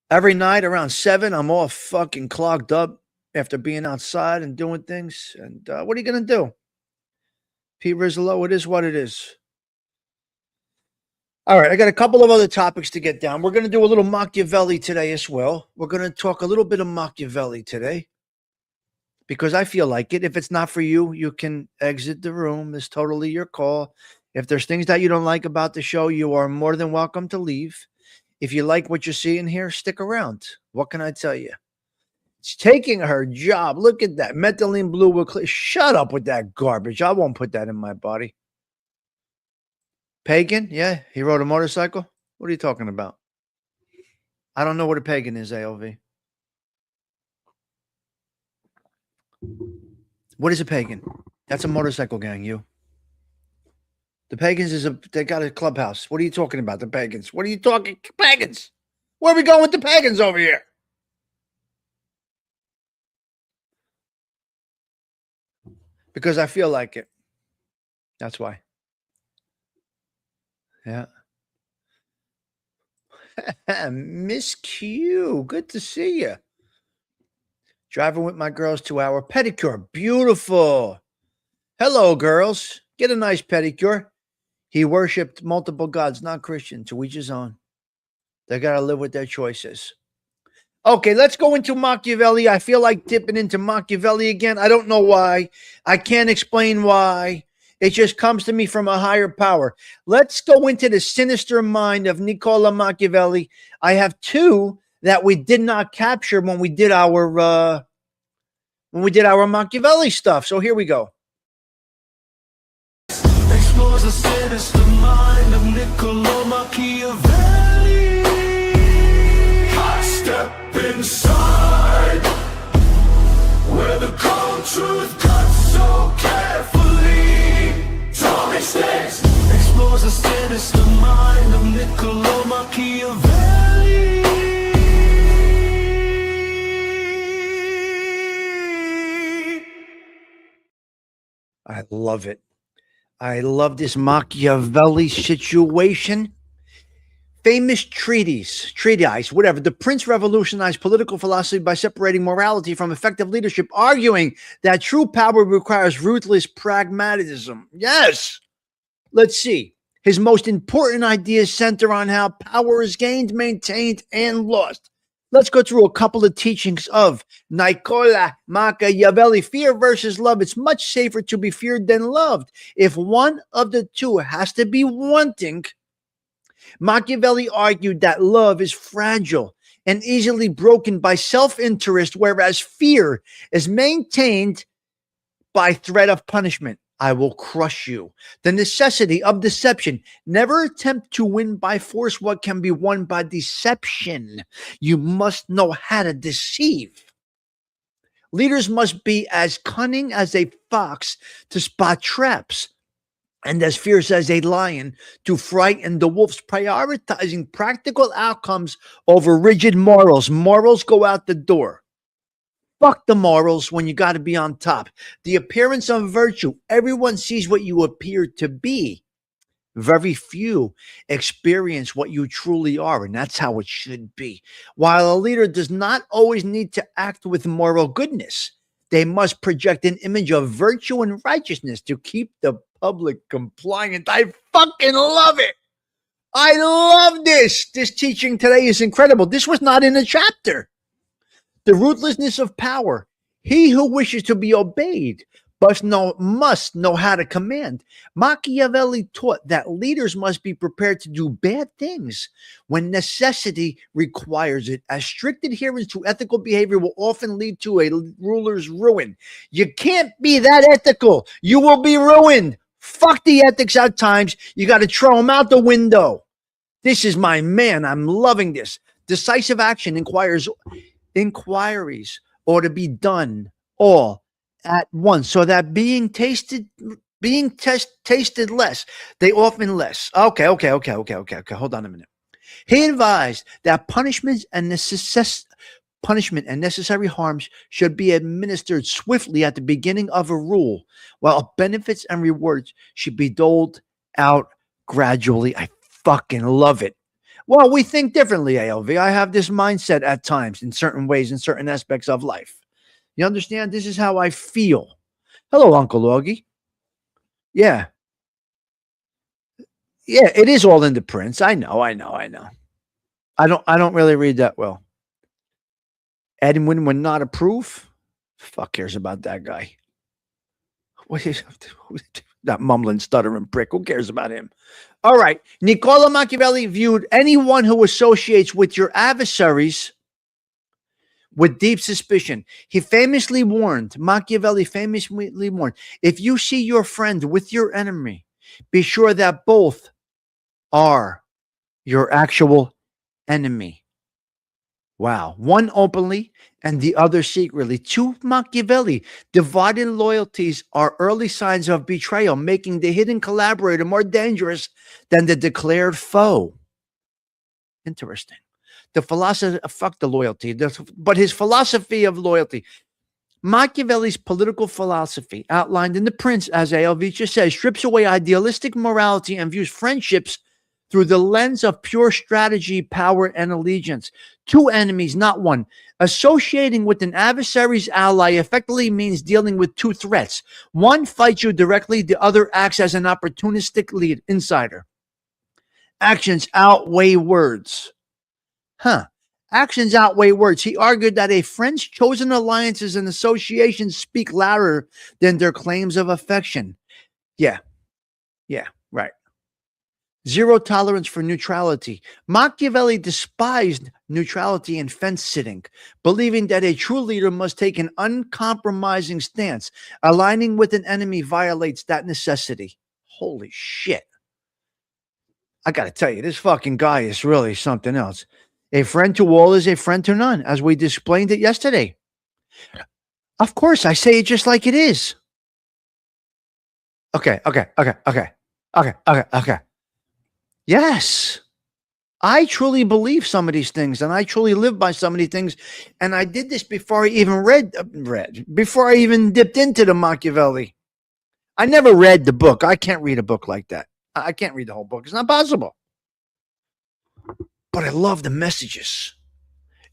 Every night around 7, I'm all fucking clogged up after being outside and doing things. And what are you going to do? Pete Rizzo, it is what it is. All right, I got a couple of other topics to get down. We're going to do a little Machiavelli today as well. We're going to talk a little bit of Machiavelli today because I feel like it. If it's not for you, you can exit the room. It's totally your call. If there's things that you don't like about the show, you are more than welcome to leave. If you like what you're seeing here, stick around. What can I tell you? It's taking her job. Look at that. Methylene blue will clear. Shut up with that garbage. I won't put that in my body. Pagan? Yeah, he rode a motorcycle? What are you talking about? I don't know what a pagan is, ALV. What is a pagan? That's a motorcycle gang, you. The pagans they got a clubhouse. What are you talking about, the pagans? What are you talking, pagans? Where are we going with the pagans over here? Because I feel like it. That's why. Yeah. Miss Q, good to see you. Driving with my girls to our pedicure. Beautiful. Hello, girls. Get a nice pedicure. He worshipped multiple gods, not Christian. To each his own. They got to live with their choices. Okay, let's go into Machiavelli. I feel like dipping into Machiavelli again. I don't know why. I can't explain why. It just comes to me from a higher power. Let's go into the sinister mind of Niccolo Machiavelli. I have two that we did not capture when we did our Machiavelli stuff. So here we go. Explores the sinister mind of Niccolo Machiavelli. I step inside where the cold truth cuts so carefully. Tommy Stigs explores the sinister mind of Niccolo Machiavelli. I love it. I love this Machiavelli situation. Famous treatise, whatever. The prince revolutionized political philosophy by separating morality from effective leadership, arguing that true power requires ruthless pragmatism. Yes. Let's see. His most important ideas center on how power is gained, maintained, and lost. Let's go through a couple of teachings of Niccolo Machiavelli. Fear versus love. It's much safer to be feared than loved. If one of the two has to be wanting, Machiavelli argued that love is fragile and easily broken by self-interest, whereas fear is maintained by threat of punishment. I will crush you. The necessity of deception. Never attempt to win by force what can be won by deception. You must know how to deceive. Leaders must be as cunning as a fox to spot traps, and as fierce as a lion to frighten the wolves, prioritizing practical outcomes over rigid morals. Morals go out the door. Fuck the morals when you got to be on top. The appearance of virtue. Everyone sees what you appear to be. Very few experience what you truly are, and that's how it should be. While a leader does not always need to act with moral goodness, they must project an image of virtue and righteousness to keep the public compliant. I fucking love it. I love this. This teaching today is incredible. This was not in a chapter. The ruthlessness of power. He who wishes to be obeyed must know how to command. Machiavelli taught that leaders must be prepared to do bad things when necessity requires it, as strict adherence to ethical behavior will often lead to a ruler's ruin. You can't be that ethical. You will be ruined. Fuck the ethics at times. You got to throw them out the window. This is my man. I'm loving this. Decisive action inquiries ought to be done all at once, so that being tasted less, they often less. Okay. Hold on a minute. He advised that punishment and necessary harms should be administered swiftly at the beginning of a rule, while benefits and rewards should be doled out gradually. I fucking love it. Well, we think differently, ALV. I have this mindset at times in certain ways, in certain aspects of life. You understand? This is how I feel. Hello, Uncle Augie. Yeah. Yeah, it is all in the prints. I know. I don't really read that well. Edwin would not approve. Fuck cares about that guy. What is that mumbling, stuttering prick? Who cares about him? All right. Niccolo Machiavelli viewed anyone who associates with your adversaries with deep suspicion. Machiavelli famously warned, if you see your friend with your enemy, be sure that both are your actual enemy. Wow. One openly and the other secretly. To Machiavelli, divided loyalties are early signs of betrayal, making the hidden collaborator more dangerous than the declared foe. Interesting. The philosophy, fuck the loyalty, but his philosophy of loyalty. Machiavelli's political philosophy, outlined in The Prince, as A.L.V. just says, strips away idealistic morality and views friendships through the lens of pure strategy, power, and allegiance. Two enemies, not one. Associating with an adversary's ally effectively means dealing with two threats. One fights you directly, the other acts as an opportunistic lead insider. Actions outweigh words. Actions outweigh words. He argued that a friend's chosen alliances and associations speak louder than their claims of affection. Yeah, right. Zero tolerance for neutrality. Machiavelli despised neutrality and fence sitting, believing that a true leader must take an uncompromising stance. Aligning with an enemy violates that necessity. Holy shit. I got to tell you, this fucking guy is really something else. A friend to all is a friend to none, as we explained it yesterday. Of course, I say it just like it is. Okay. Yes. I truly believe some of these things, and I truly live by some of these things. And I did this before I even before I even dipped into the Machiavelli. I never read the book. I can't read a book like that. I can't read the whole book. It's not possible. But I love the messages.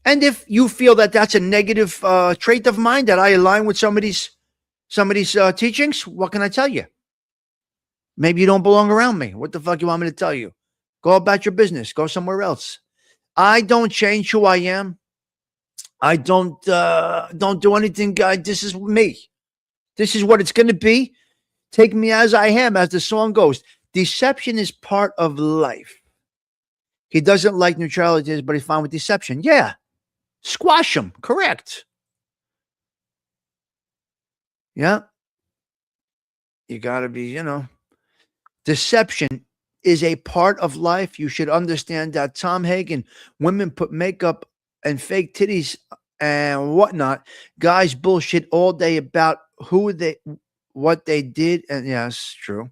And if you feel that that's a negative trait of mine, that I align with some of these teachings, what can I tell you? Maybe you don't belong around me. What the fuck you want me to tell you? Go about your business. Go somewhere else. I don't change who I am. I don't do anything, guy. This is me. This is what it's going to be. Take me as I am, as the song goes. Deception is part of life. He doesn't like neutrality, but he's fine with deception. Yeah. Squash him. Correct. Yeah. You got to be, Deception is a part of life. You should understand that. Tom Hagen, women put makeup and fake titties and whatnot. Guys bullshit all day about what they did. And yes, true.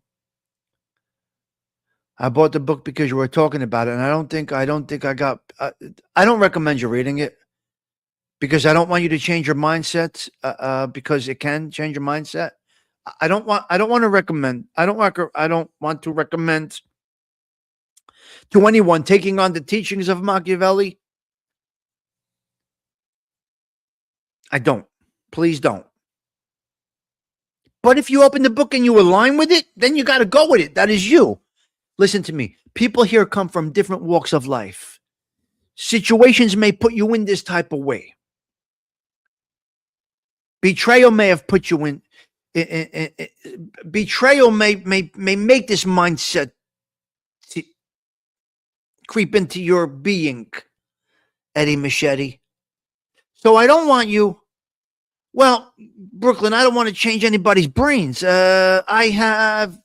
I bought the book because you were talking about it, and I don't think I don't recommend you reading it because I don't want you to change your mindset because it can change your mindset. I don't want to recommend to anyone taking on the teachings of Machiavelli. I don't. Please don't. But if you open the book and you align with it, then you got to go with it. That is you. Listen to me. People here come from different walks of life. Situations may put you in this type of way. Betrayal may have put you in. Betrayal may make this mindset creep into your being, Eddie Machete. So I don't want you. Well, Brooklyn, I don't want to change anybody's brains. I have.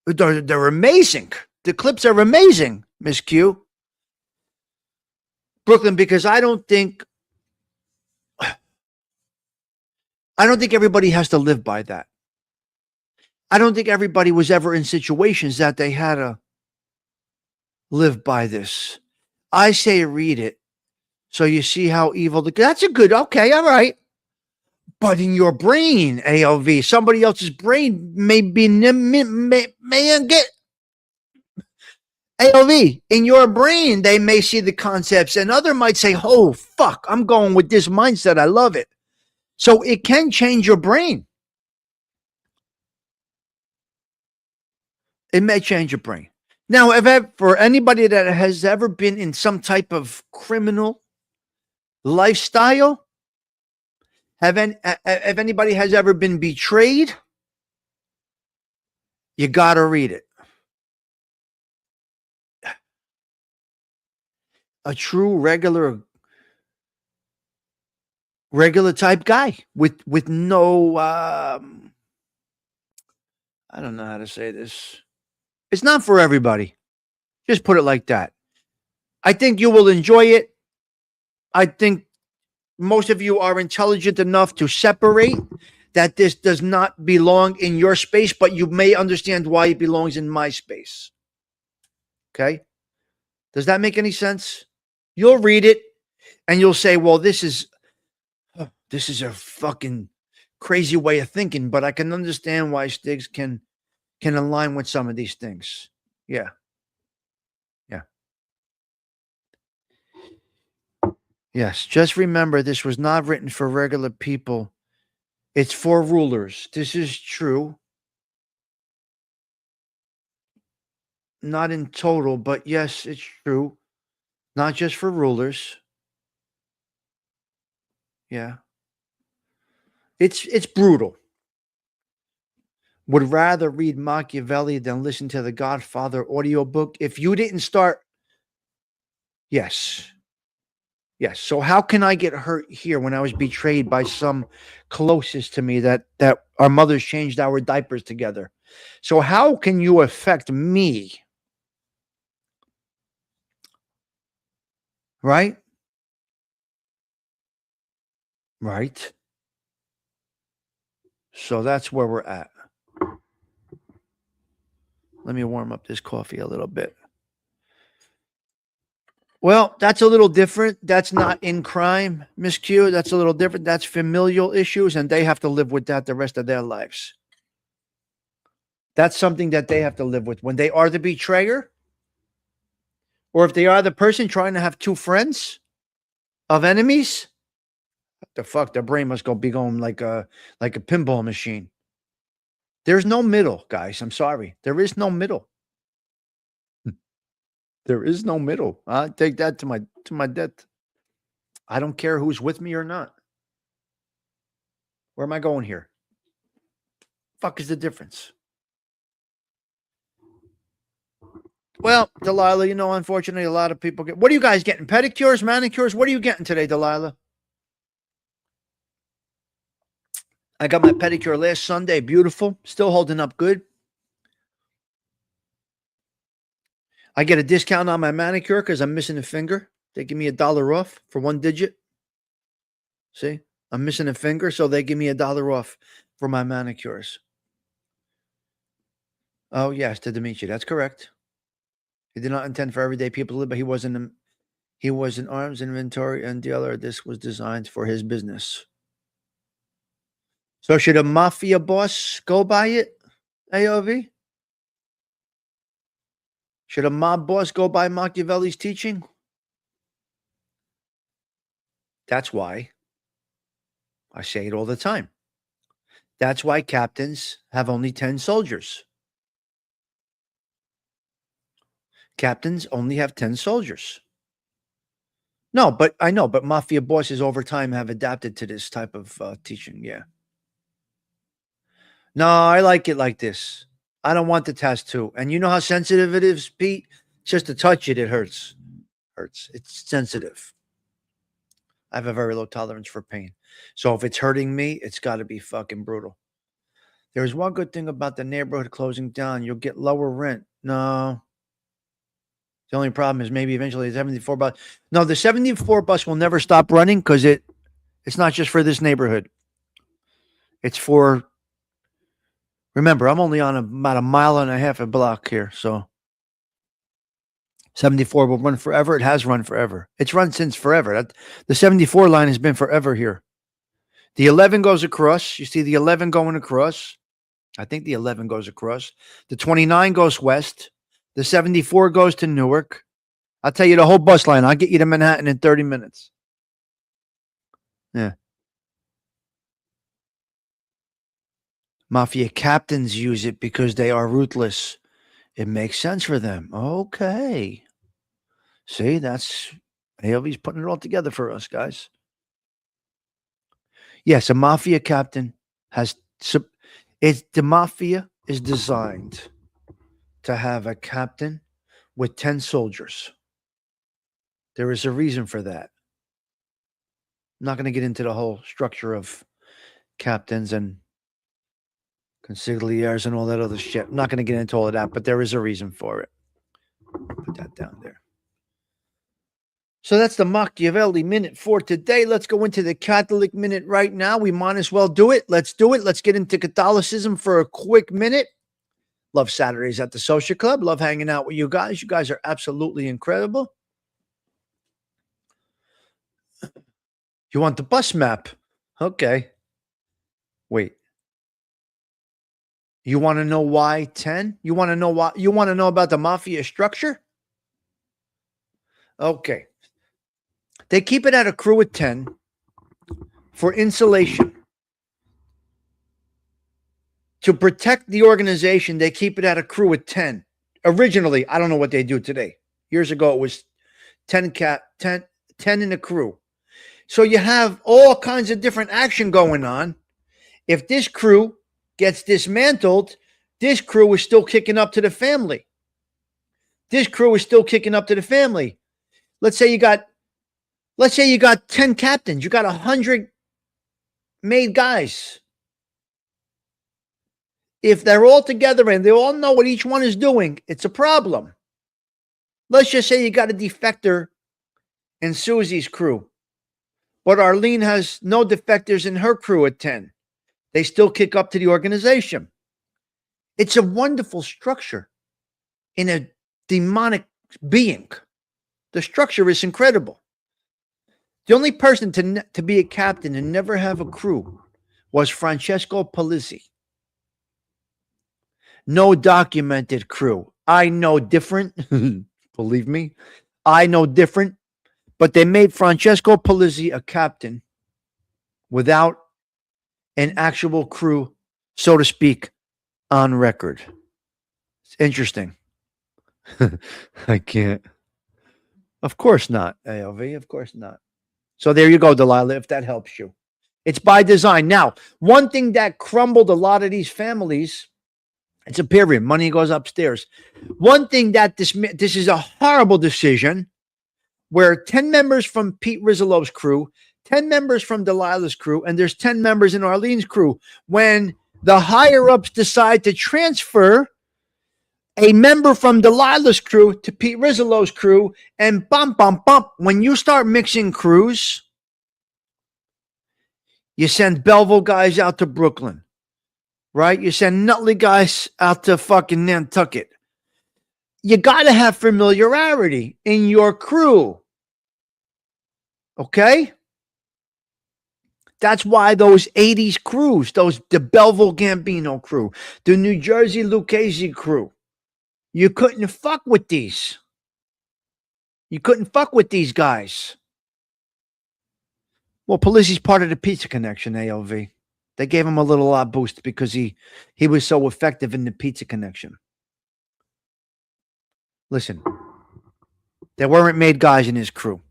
They're amazing. The clips are amazing, Miss Q. Brooklyn, because I don't think everybody has to live by that. I don't think everybody was ever in situations that they had to live by this. I say read it so you see how evil that's a good, okay, all right. But in your brain, ALV, somebody else's brain may get ALV. In your brain, they may see the concepts, and other might say, "Oh fuck, I'm going with this mindset. I love it." So it can change your brain. It may change your brain. Now, for anybody that has ever been in some type of criminal lifestyle, if anybody has ever been betrayed, you got to read it. A true regular type guy with no I don't know how to say this. It's not for everybody. Just put it like that. I think you will enjoy it. I think most of you are intelligent enough to separate that this does not belong in your space, but you may understand why it belongs in my space. Okay? Does that make any sense? You'll read it and you'll say, well, this is a fucking crazy way of thinking, but I can understand why Stigs can align with some of these things. Yeah. Yeah. Yes. Just remember, this was not written for regular people. It's for rulers. This is true. Not in total, but yes, it's true. Not just for rulers. Yeah. It's brutal. Would rather read Machiavelli than listen to the Godfather audiobook. If you didn't start, yes. Yes. So how can I get hurt here when I was betrayed by some closest to me that our mothers changed our diapers together? So how can you affect me? Right? Right. So that's where we're at. Let me warm up this coffee a little bit. Well, that's a little different. That's not in crime, Miss Q. That's a little different. That's familial issues, and they have to live with that the rest of their lives. That's something that they have to live with. When they are the betrayer, or if they are the person trying to have two friends of enemies, what the fuck, their brain must be going like a pinball machine. There's no middle, guys. I'm sorry. There is no middle. There is no middle. I take that to my death. I don't care who's with me or not. Where am I going here? Fuck is the difference? Well, Delilah, unfortunately, a lot of people get. What are you guys getting? Pedicures, manicures? What are you getting today, Delilah? I got my pedicure last Sunday. Beautiful. Still holding up good. I get a discount on my manicure because I'm missing a finger. They give me $1 off for one digit. See, I'm missing a finger, so they give me $1 off for my manicures. Oh, yes, to Dimitri. That's correct. He did not intend for everyday people to live, but he was an arms inventory and dealer. This was designed for his business. So should a mafia boss go by it, AOV? Should a mob boss go by Machiavelli's teaching? That's why I say it all the time. That's why captains have only 10 soldiers. Captains only have 10 soldiers. No, but I know, but mafia bosses over time have adapted to this type of teaching. Yeah. No, I like it like this. I don't want the tattoo. And you know how sensitive it is, Pete? Just to touch it, it hurts. It's sensitive. I have a very low tolerance for pain. So if it's hurting me, it's got to be fucking brutal. There's one good thing about the neighborhood closing down. You'll get lower rent. No. The only problem is maybe eventually the 74 bus. No, the 74 bus will never stop running because it's not just for this neighborhood. It's for, remember, I'm only on about a mile and a half a block here. So 74 will run forever. It has run forever. It's run since forever. The 74 line has been forever here. The 11 goes across. You see the 11 going across. I think the 11 goes across. The 29 goes west. The 74 goes to Newark. I'll tell you the whole bus line. I'll get you to Manhattan in 30 minutes. Yeah. Mafia captains use it because they are ruthless It makes sense for them. Okay. See, that's AOV's putting it all together for us, guys. Yes, a mafia captain has the mafia is designed to have a captain with 10 soldiers. There is a reason for that. I'm not going to get into the whole structure of captains and consigliers and all that other shit. I'm not going to get into all of that, but there is a reason for it. Put that down there. So that's the Machiavelli minute for today. Let's go into the Catholic minute right now. We might as well do it. Let's do it. Let's get into Catholicism for a quick minute. Love Saturdays at the Social Club. Love hanging out with you guys. You guys are absolutely incredible. You want the bus map? Okay. Wait. You want to know why 10? You want to know why? You want to know about the mafia structure? Okay. They keep it at a crew of 10 for insulation. To protect the organization, they keep it at a crew of 10. Originally, I don't know what they do today. Years ago, it was 10 in a crew. So you have all kinds of different action going on. If this crew gets dismantled, this crew is still kicking up to the family. This crew is still kicking up to the family. Let's say you got 10 captains. You got 100 made guys. If they're all together and they all know what each one is doing, it's a problem. Let's just say you got a defector in Susie's crew, but Arlene has no defectors in her crew at 10. They still kick up to the organization. It's a wonderful structure in a demonic being. The structure is incredible. The only person to be a captain and never have a crew was Francesco Polizzi. No documented crew. I know different. Believe me, I know different. But they made Francesco Polizzi a captain without an actual crew, so to speak, on record. It's interesting. I can't. Of course not, ALV. Of course not. So there you go, Delilah, if that helps you. It's by design. Now, one thing that crumbled a lot of these families, it's a period. Money goes upstairs. One thing that this is a horrible decision where 10 members from Pete Rizolo's crew, 10 members from Delilah's crew, and there's 10 members in Arlene's crew. When the higher-ups decide to transfer a member from Delilah's crew to Pete Rizolo's crew, and bump, when you start mixing crews, you send Belleville guys out to Brooklyn, right? You send Nutley guys out to fucking Nantucket. You got to have familiarity in your crew. Okay? That's why those 80s crews, the Belleville Gambino crew, the New Jersey Lucchese crew, you couldn't fuck with these. You couldn't fuck with these guys. Well, Polizzi's part of the Pizza Connection, ALV. They gave him a little boost because he was so effective in the Pizza Connection. Listen, there weren't made guys in his crew.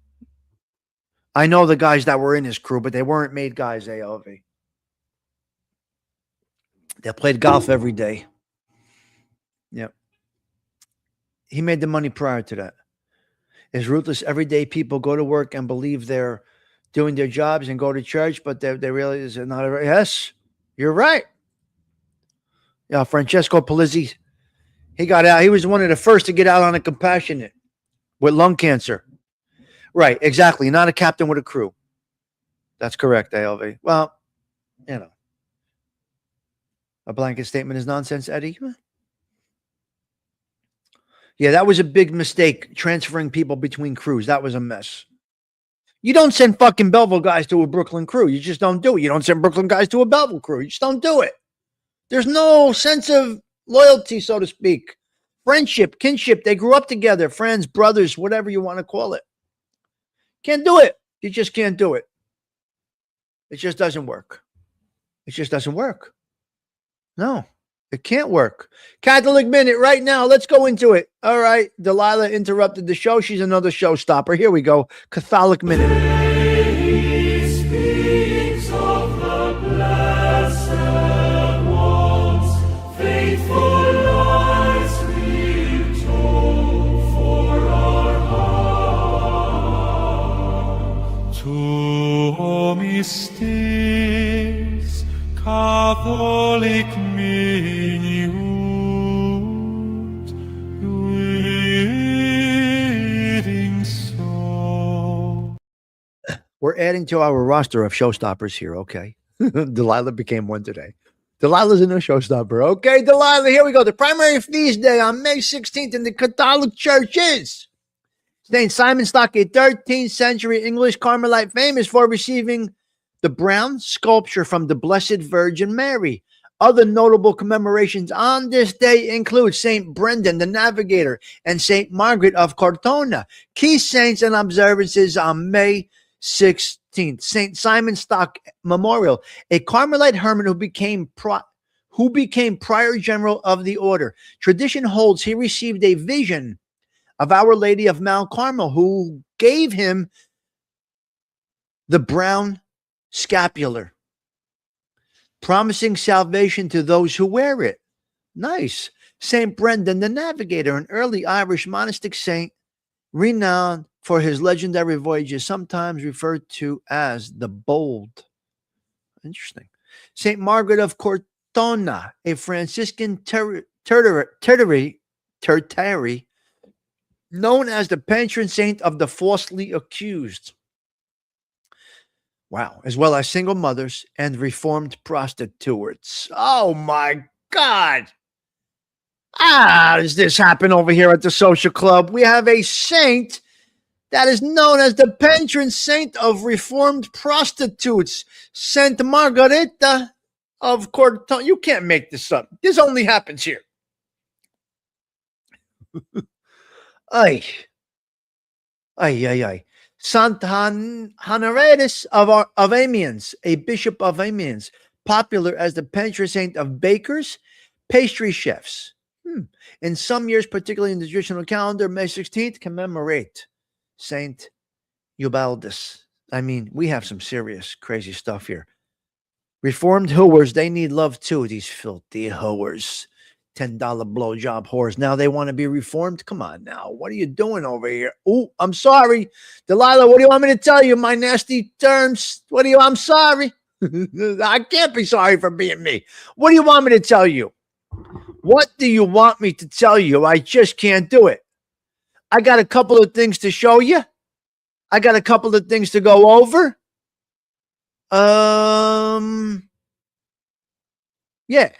I know the guys that were in his crew, but they weren't made guys, ALV. They played golf every day. Yep. He made the money prior to that. His ruthless everyday people go to work and believe they're doing their jobs and go to church, but they realize they're not. Yes, you're right. Yeah, Francesco Polizzi, he got out. He was one of the first to get out on a compassionate with lung cancer. Right, exactly. Not a captain with a crew. That's correct, ALV. Well, you know, a blanket statement is nonsense, Eddie. Yeah, that was a big mistake, transferring people between crews. That was a mess. You don't send fucking Belleville guys to a Brooklyn crew. You just don't do it. You don't send Brooklyn guys to a Belleville crew. You just don't do it. There's no sense of loyalty, so to speak. Friendship, kinship. They grew up together. Friends, brothers, whatever you want to call it. Can't do it. You just can't do it. It just doesn't work. It just doesn't work. No. It can't work. Catholic Minute right now. Let's go into it. All right. Delilah interrupted the show. She's another showstopper. Here we go. Catholic Minute. He speaks of the blessed ones, faithful lives we've told for our heart. To Stigs, Catholic Minute, reading so. We're adding to our roster of showstoppers here. Okay. Delilah became one today. Delilah's a new showstopper. Okay, Delilah, here we go. The primary feast day on May 16th in the Catholic Church is St. Simon Stock, a 13th century English Carmelite famous for receiving the bronze sculpture from the Blessed Virgin Mary. Other notable commemorations on this day include St. Brendan the Navigator and St. Margaret of Cortona. Key saints and observances on May 16th. St. Simon Stock Memorial, a Carmelite hermit who became prior general of the order. Tradition holds he received a vision of Our Lady of Mount Carmel, who gave him the brown scapular, promising salvation to those who wear it. Nice. St. Brendan the Navigator, an early Irish monastic saint, renowned for his legendary voyages, sometimes referred to as the Bold. Interesting. St. Margaret of Cortona, a Franciscan tertiary, known as the patron saint of the falsely accused. Wow. As well as single mothers and reformed prostitutes. Oh my God. Does this happen over here at the social club? We have a saint that is known as the patron saint of reformed prostitutes, Saint Margarita of Cortona. You can't make this up. This only happens here. Ay. Sant Honoratus of Amiens, a bishop of Amiens, popular as the patron saint of bakers, pastry chefs. In some years, particularly in the traditional calendar, May 16th commemorate Saint Ubaldus. I mean, we have some serious crazy stuff here. Reformed whores, they need love too, these filthy whores. $10 blowjob whores. Now they want to be reformed? Come on now. What are you doing over here? Oh, I'm sorry. Delilah, what do you want me to tell you? My nasty terms. I'm sorry. I can't be sorry for being me. What do you want me to tell you? What do you want me to tell you? I just can't do it. I got a couple of things to show you. I got a couple of things to go over. Yeah.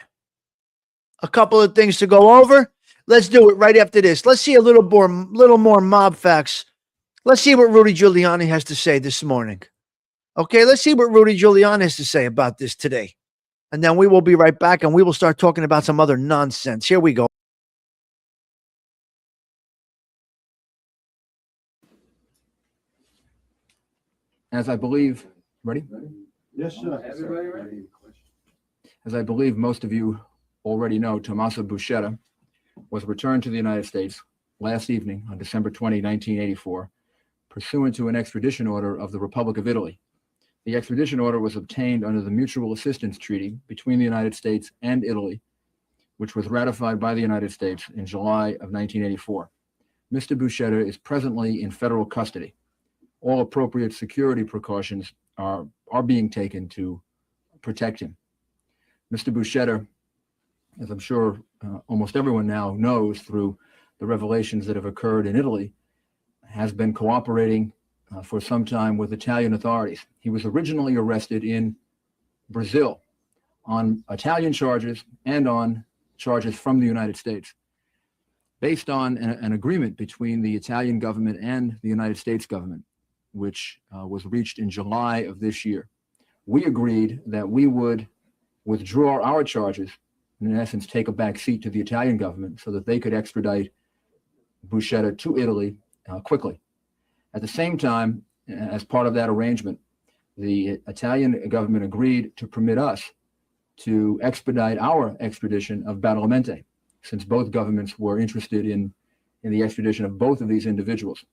A couple of things to go over. Let's do it right after this. Let's see a little more mob facts. Let's see what Rudy Giuliani has to say this morning. Okay, let's see what Rudy Giuliani has to say about this today. And then we will be right back and we will start talking about some other nonsense. Here we go. As I believe, ready? Yes, sir. Everybody ready? As I believe most of you already know, Tomasso Buscetta was returned to the United States last evening on December 20, 1984, pursuant to an extradition order of the Republic of Italy. The extradition order was obtained under the Mutual Assistance Treaty between the United States and Italy, which was ratified by the United States in July of 1984. Mr. Buscetta is presently in federal custody. All appropriate security precautions are being taken to protect him. Mr. Buscetta, as I'm sure almost everyone now knows through the revelations that have occurred in Italy, has been cooperating for some time with Italian authorities. He was originally arrested in Brazil on Italian charges and on charges from the United States. Based on an agreement between the Italian government and the United States government, which was reached in July of this year, we agreed that we would withdraw our charges, and in essence take a back seat to the Italian government so that they could extradite Buscetta to Italy quickly. At the same time, as part of that arrangement, the Italian government agreed to permit us to expedite our extradition of Badalamenti, since both governments were interested in the extradition of both of these individuals.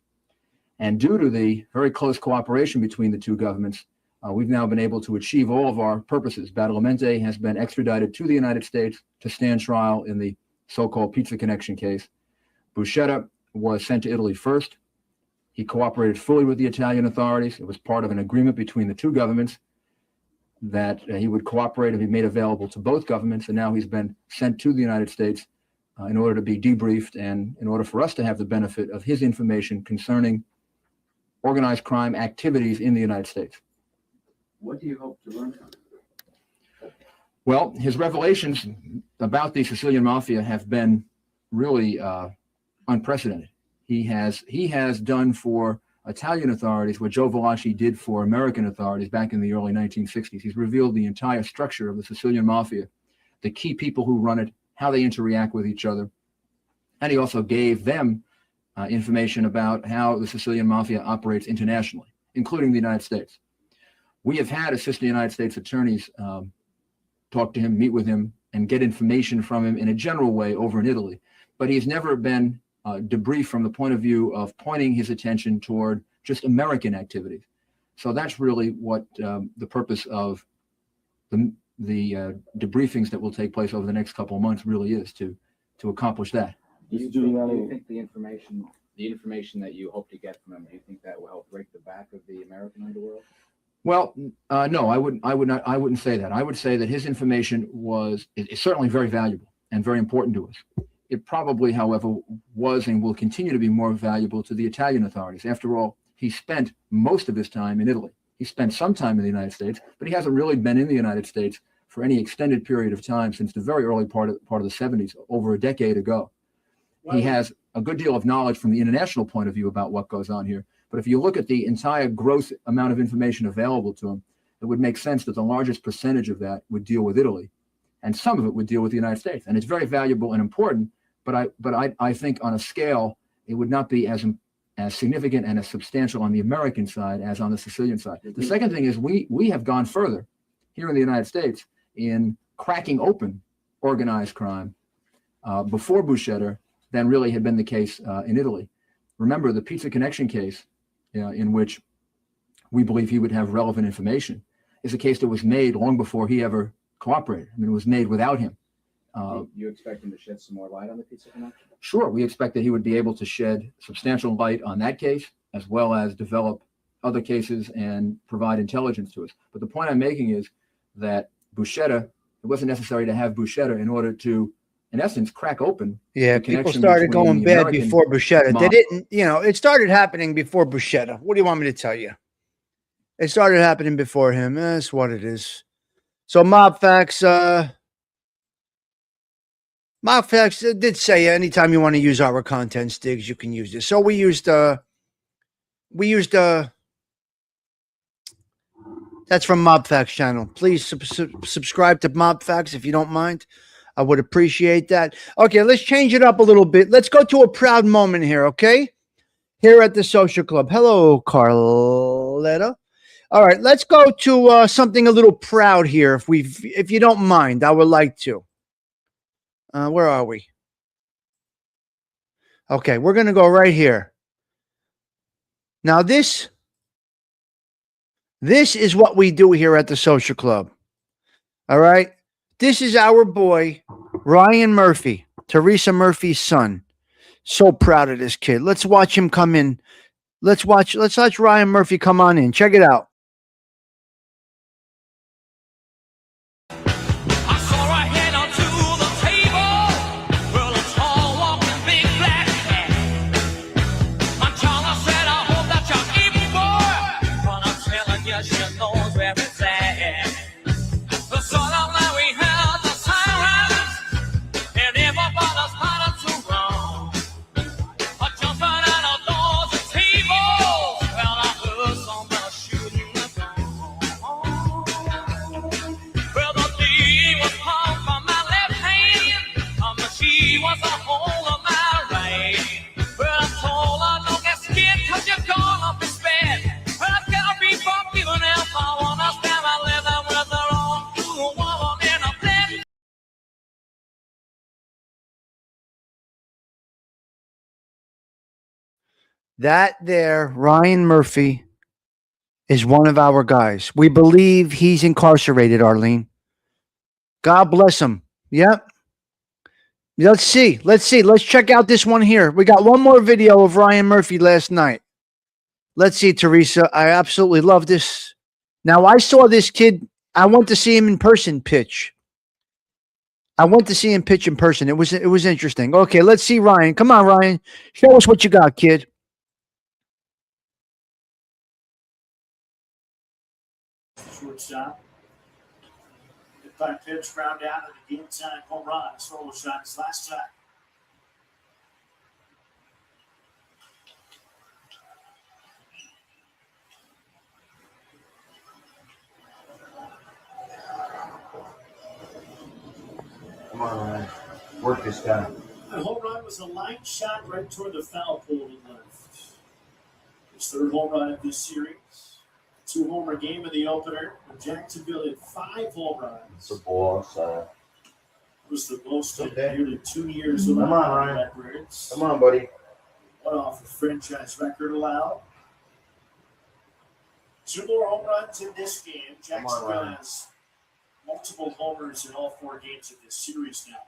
And due to the very close cooperation between the two governments, we've now been able to achieve all of our purposes. Badalamenti has been extradited to the United States to stand trial in the so-called Pizza Connection case. Buscetta was sent to Italy first. He cooperated fully with the Italian authorities. It was part of an agreement between the two governments that he would cooperate and be made available to both governments. And now he's been sent to the United States in order to be debriefed and in order for us to have the benefit of his information concerning organized crime activities in the United States. What do you hope to learn from him? Well, his revelations about the Sicilian Mafia have been really unprecedented. He has done for Italian authorities what Joe Valachi did for American authorities back in the early 1960s. He's revealed the entire structure of the Sicilian Mafia, the key people who run it, how they interact with each other. And he also gave them information about how the Sicilian Mafia operates internationally, including the United States. We have had assistant United States attorneys talk to him, meet with him, and get information from him in a general way over in Italy. But he's never been debriefed from the point of view of pointing his attention toward just American activities. So that's really what the purpose of the debriefings that will take place over the next couple of months really is, to accomplish that. Do you think the information that you hope to get from him, do you think that will help break the back of the American underworld? Well, no, I wouldn't say that. I would say that his information is certainly very valuable and very important to us. It probably, however, was and will continue to be more valuable to the Italian authorities. After all, he spent most of his time in Italy. He spent some time in the United States, but he hasn't really been in the United States for any extended period of time since the very early part of the 70s, over a decade ago. He has a good deal of knowledge from the international point of view about what goes on here. But if you look at the entire gross amount of information available to him, it would make sense that the largest percentage of that would deal with Italy, and some of it would deal with the United States. And it's very valuable and important, but I think on a scale, it would not be as significant and as substantial on the American side as on the Sicilian side. The second thing is we have gone further here in the United States in cracking open organized crime before Buscetta than really had been the case in Italy. Remember, the Pizza Connection case, in which we believe he would have relevant information, is a case that was made long before he ever cooperated. I mean, it was made without him. You expect him to shed some more light on the Pizza Connection? Sure, we expect that he would be able to shed substantial light on that case, as well as develop other cases and provide intelligence to us. But the point I'm making is that Buscetta, it wasn't necessary to have Buscetta in order to, in essence, crack open. Yeah, people started going bad before Buscetta. They didn't, it started happening before Buscetta. What do you want me to tell you? It started happening before him. That's what it is. So Mob Facts did say anytime you want to use our content, Stigs, you can use it. So we used that's from Mob Facts channel. Please subscribe to Mob Facts if you don't mind. I would appreciate that. Okay, let's change it up a little bit. Let's go to a proud moment here, okay? Here at the Social Club. Hello, Carletta. All right, let's go to something a little proud here, if you don't mind. I would like to. Where are we? Okay, we're going to go right here. Now, this is what we do here at the Social Club. All right? This is our boy, Ryan Murphy, Teresa Murphy's son. So proud of this kid. Let's watch him come in. Let's watch Ryan Murphy come on in. Check it out. Shooting That there, Ryan Murphy, is one of our guys. We believe he's incarcerated, Arlene. God bless him. Yep. Let's see. Let's check out this one here. We got one more video of Ryan Murphy last night. Let's see, Teresa. I absolutely love this. Now, I saw this kid. I went to see him in person pitch. I went to see him pitch in person. It was interesting. Okay, let's see Ryan. Come on, Ryan. Show us what you got, kid. Shortstop. Hit by pitch, ground down to the game time home run. Solo shot his last time. Come on, Ryan. Work this guy. The home run was a line shot right toward the foul pole to left. His third home run of this series. 2-homer game in the opener. Jacksonville had 5 home runs. It's a ball outside. It was the most in nearly 2 years of Come on, Ryan. records. Come on, buddy. One off a franchise record allowed. 2 more home runs in this game. Jacksonville Ryan. has multiple homers in all 4 games of this series now.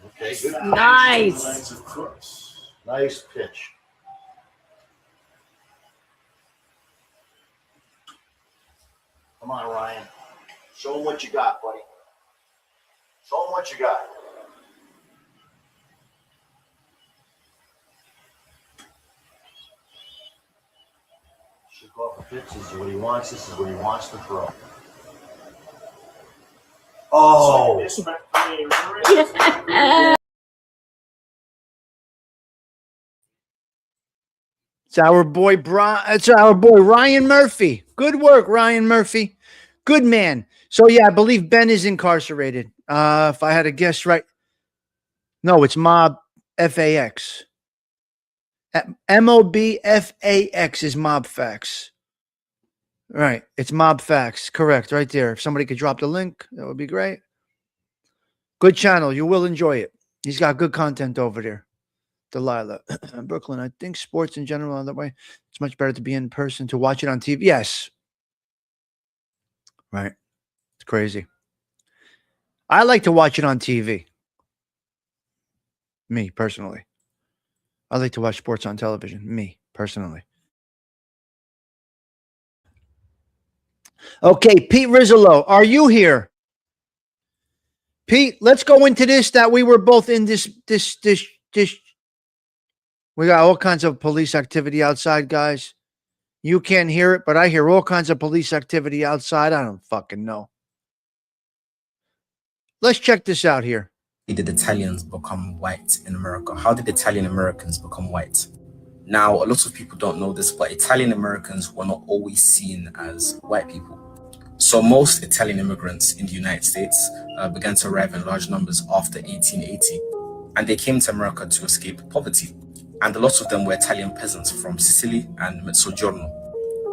Okay, good. Nice. Legs of Crooks. Nice pitch. Come on, Ryan. Show him what you got, buddy. Show him what you got. Shook off the pitch. This is what he wants. This is what he wants to throw. Oh! It's our boy Ryan Murphy. Good work, Ryan Murphy. Good man. So yeah, I believe Ben is incarcerated. If I had to guess right. No, it's Mob FAX. MOBFAX is Mob Facts. Right. It's Mob Facts. Correct. Right there. If somebody could drop the link, that would be great. Good channel. You will enjoy it. He's got good content over there. Delilah. Brooklyn, I think sports in general are that way. It's much better to be in person to watch it on TV. Yes. Right. It's crazy. I like to watch it on TV. Me, personally. I like to watch sports on television. Me, personally. Okay, Pete Rizzolo, are you here? Pete, let's go into this that we were both in this. We got all kinds of police activity outside, guys. You can't hear it, but I hear all kinds of police activity outside. I don't fucking know. Let's check this out here. Did Italians become white in America? How did Italian Americans become white? Now, a lot of people don't know this, but Italian Americans were not always seen as white people. So most Italian immigrants in the United States began to arrive in large numbers after 1880, and they came to America to escape poverty. And a lot of them were Italian peasants from Sicily and Mezzogiorno.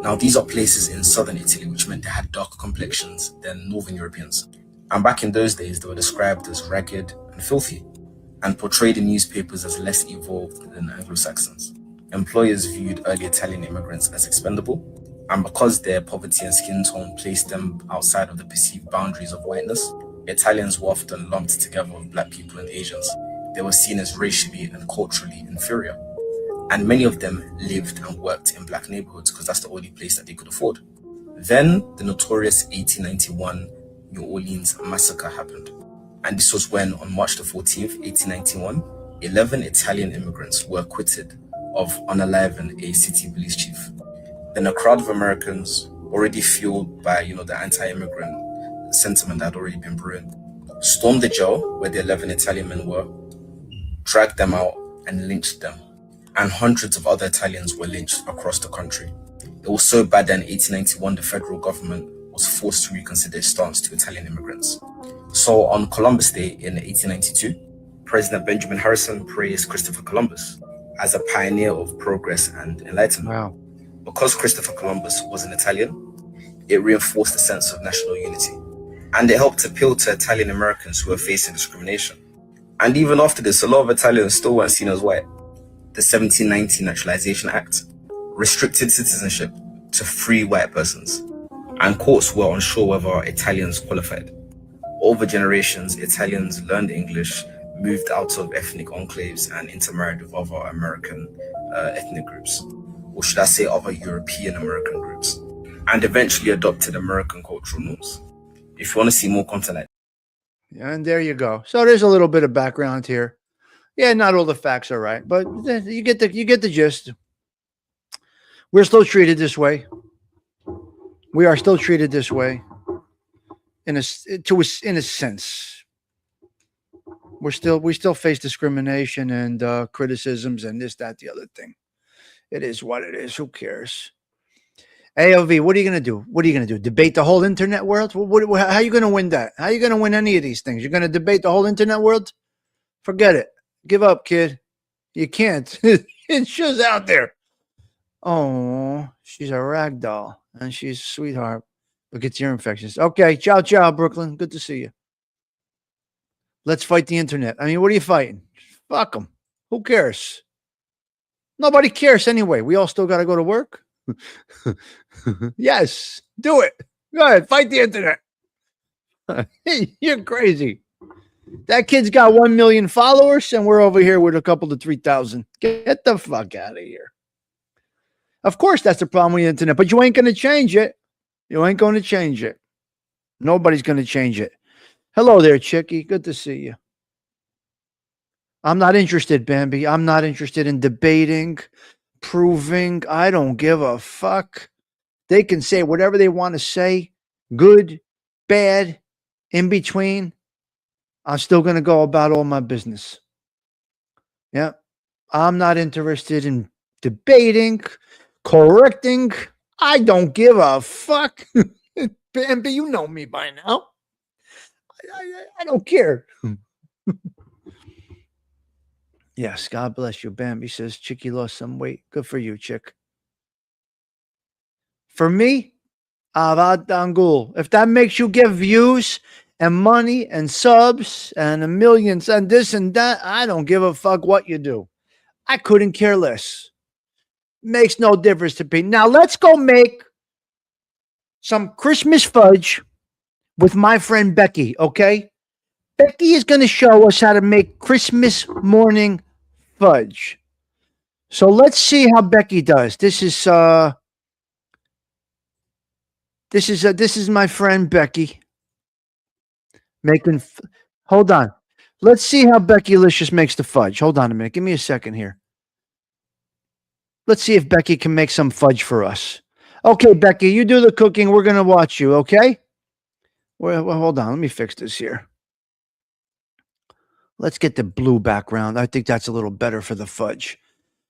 Now, these are places in southern Italy, which meant they had darker complexions than northern Europeans. And back in those days, they were described as ragged and filthy, and portrayed in newspapers as less evolved than Anglo-Saxons. Employers viewed early Italian immigrants as expendable, and because their poverty and skin tone placed them outside of the perceived boundaries of whiteness, Italians were often lumped together with black people and Asians. They were seen as racially and culturally inferior. And many of them lived and worked in black neighborhoods because that's the only place that they could afford. Then the notorious 1891 New Orleans massacre happened. And this was when, on March the 14th, 1891, 11 Italian immigrants were acquitted of unaliving a city police chief. Then a crowd of Americans, already fueled by, the anti-immigrant sentiment that had already been brewing, stormed the jail where the 11 Italian men were, dragged them out, and lynched them. And hundreds of other Italians were lynched across the country. It was so bad that in 1891, the federal government was forced to reconsider its stance to Italian immigrants. So on Columbus Day in 1892, President Benjamin Harrison praised Christopher Columbus as a pioneer of progress and enlightenment. Wow. Because Christopher Columbus was an Italian, it reinforced a sense of national unity. And it helped appeal to Italian Americans who were facing discrimination. And even after this, a lot of Italians still weren't seen as white. the 1790 Naturalization Act restricted citizenship to 3 white persons, and courts were unsure whether Italians qualified. Over generations, Italians learned English, moved out of ethnic enclaves, and intermarried with other American ethnic groups, or should I say other European American groups, and eventually adopted American cultural norms. If you want to see more content like And there you go. So there's a little bit of background here. Yeah, not all the facts are right, but you get the gist. We're still treated this way. We are still treated this way. In a sense, we still face discrimination and criticisms and this, that, the other thing. It is what it is. Who cares? AOV, what are you going to do? What are you going to do? Debate the whole internet world? How are you going to win that? How are you going to win any of these things? You're going to debate the whole internet world? Forget it. Give up, kid. You can't. It's just out there. Oh, she's a rag doll and she's a sweetheart. But gets ear infections. Okay, ciao, Brooklyn. Good to see you. Let's fight the internet. I mean, what are you fighting? Fuck them. Who cares? Nobody cares anyway. We all still got to go to work. Yes, do it. Go ahead, fight the internet. You're crazy. That kid's got 1 million followers, and we're over here with a couple to 3,000. Get the fuck out of here. Of course, that's the problem with the internet, but you ain't going to change it. You ain't going to change it. Nobody's going to change it. Hello there, Chickie. Good to see you. I'm not interested, Bambi. I'm not interested in debating, proving. I don't give a fuck. They can say whatever they want to say, good, bad, in between. I'm still going to go about all my business. Yeah. I'm not interested in debating, correcting. I don't give a fuck. Bambi, you know me by now. I don't care. Yes, God bless you. Bambi says, Chickie lost some weight. Good for you, Chick. For me, Avad Dangul. If that makes you get views and money and subs and a millions and this and that, I don't give a fuck what you do. I couldn't care less. Makes no difference to me. Now, let's go make some Christmas fudge with my friend Becky, okay? Becky is going to show us how to make Christmas morning fudge. So let's see how Becky does. This is my friend Becky making. Hold on. Let's see how Becky Licious makes the fudge. Hold on a minute. Give me a second here. Let's see if Becky can make some fudge for us. Okay, Becky, you do the cooking. We're going to watch you, okay? Well, hold on. Let me fix this here. Let's get the blue background. I think that's a little better for the fudge.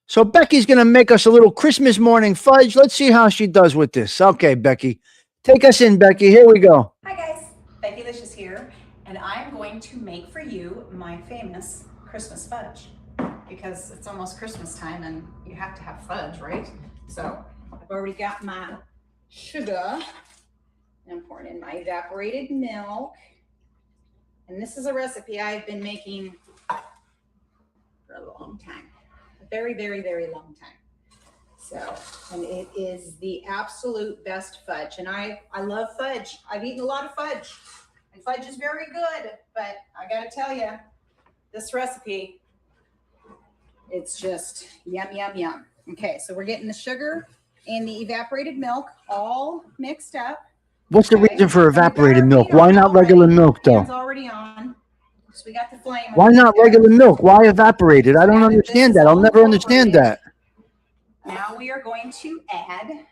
So Becky's going to make us a little Christmas morning fudge. Let's see how she does with this. Okay, Becky. Take us in, Becky. Here we go. Hi, guys. Becky Licious here, and I'm going to make for you my famous Christmas fudge because it's almost Christmas time and you have to have fudge, right? So I've already got my sugar. I'm pouring in my evaporated milk. And this is a recipe I've been making for a long time. A very, very, very long time. So, and it is the absolute best fudge. And I love fudge. I've eaten a lot of fudge. And fudge is very good. But I got to tell you, this recipe, it's just yum, yum, yum. Okay, so we're getting the sugar and the evaporated milk all mixed up. What's the reason for evaporated milk? Why not regular milk, though? It's already on. So we got the flame. Why not regular milk? Why evaporated? I don't understand that. I'll never understand that. Now we are going to add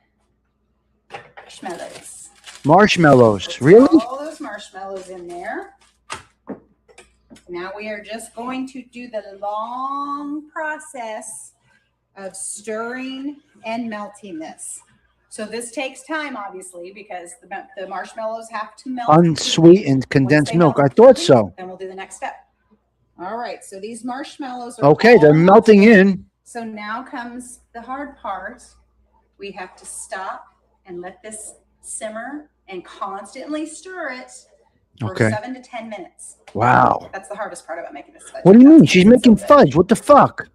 marshmallows. Marshmallows. Really? All those marshmallows in there. Now we are just going to do the long process of stirring and melting this. So this takes time, obviously, because the marshmallows have to melt. Unsweetened condensed milk. I thought so. Then we'll do the next step. All right. So these marshmallows are okay. They're melting in. So now comes the hard part. We have to stop and let this simmer and constantly stir it for 7 to 10 minutes. Wow. That's the hardest part about making this fudge. What do you mean? She's making fudge. What the fuck?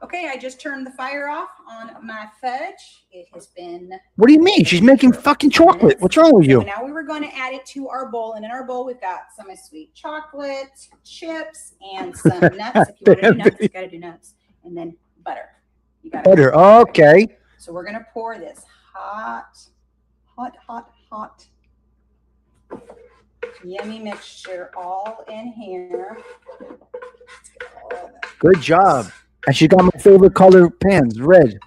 Okay, I just turned the fire off on my fudge. It has been... What do you mean? She's making fucking chocolate. What's wrong with you? So now we were going to add it to our bowl. And in our bowl, we've got some sweet chocolate, chips, and some nuts. If you want to do nuts, you got to do nuts. And then butter. You got butter. Okay. So we're going to pour this hot, yummy mixture all in here. Let's get all of it. Good job. And she got my favorite color pans, red.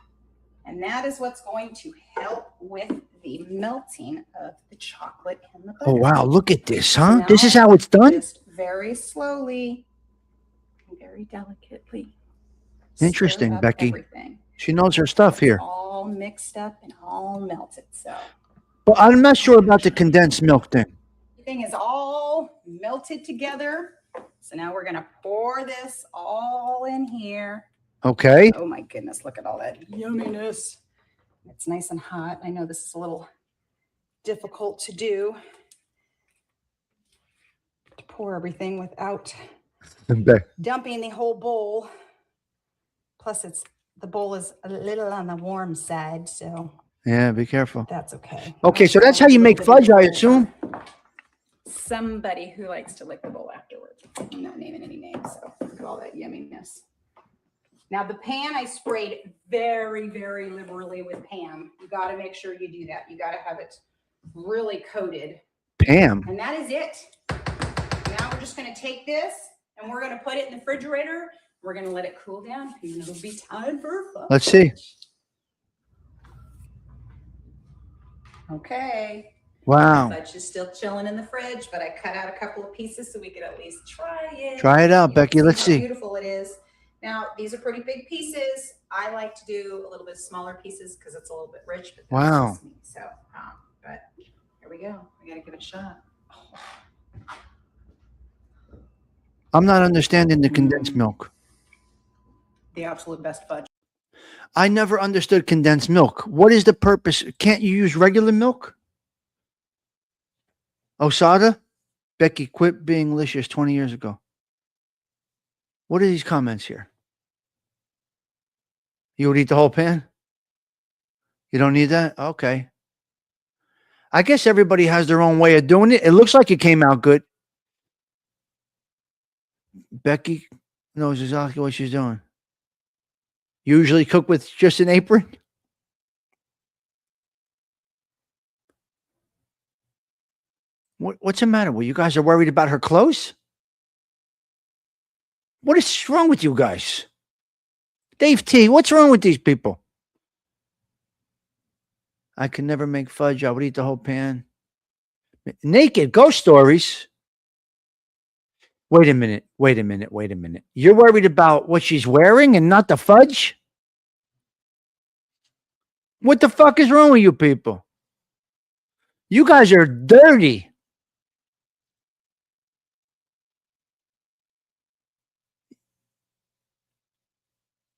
And that is what's going to help with the melting of the chocolate and the butter. Oh, wow. Look at this, huh? Now, this is how it's done? Just very slowly, very delicately. Interesting, Becky. Everything. She knows her stuff here. All mixed up and all melted. So But I'm not sure about the condensed milk thing. everything is all melted together. So now we're going to pour this all in here. Okay. Oh my goodness, look at all that yumminess. It's nice and hot. I know this is a little difficult to do, to pour everything without dumping the whole bowl. Plus the bowl is a little on the warm side, so Yeah, be careful. that's okay. Okay, so that's how you make fudge, I assume? Somebody who likes to lick the bowl afterwards. I'm not naming any names, so look at all that yumminess. Now the pan, I sprayed very, very liberally with Pam. You got to make sure you do that. You got to have it really coated. Pam. And that is it. Now we're just going to take this and we're going to put it in the refrigerator. We're going to let it cool down and it'll be time for fudge. Let's see. Okay. Wow. Fudge is still chilling in the fridge, but I cut out a couple of pieces so we could at least try it. Try it out, Becky. Let's How see. beautiful it is. Now, these are pretty big pieces. I like to do a little bit smaller pieces because it's a little bit rich. But that's Wow. just me. So, but here we go. We got to give it a shot. I'm not understanding the condensed milk. The absolute best fudge. I never understood condensed milk. What is the purpose? Can't you use regular milk? Osada? Becky quit being delicious 20 years ago. What are these comments here? You would eat the whole pan? You don't need that? Okay. I guess everybody has their own way of doing it. It looks like it came out good. Becky knows exactly what she's doing. Usually cook with just an apron? What's the matter? Well, you guys are worried about her clothes? What is wrong with you guys? Dave T, what's wrong with these people? I could never make fudge. I would eat the whole pan. Naked ghost stories. Wait a minute. You're worried about what she's wearing and not the fudge? What the fuck is wrong with you people? You guys are dirty.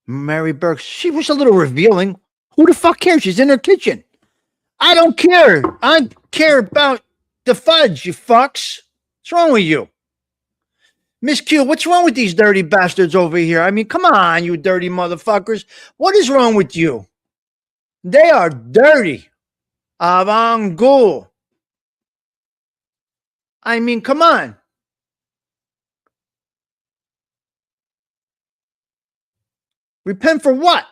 Mary Burke, she was a little revealing. Who the fuck cares? She's in her kitchen. I don't care. I care about the fudge, you fucks. What's wrong with you? Miss Q, what's wrong with these dirty bastards over here? I mean, come on, you dirty motherfuckers. What is wrong with you? They are dirty. Avangul. I mean, come on. Repent for what?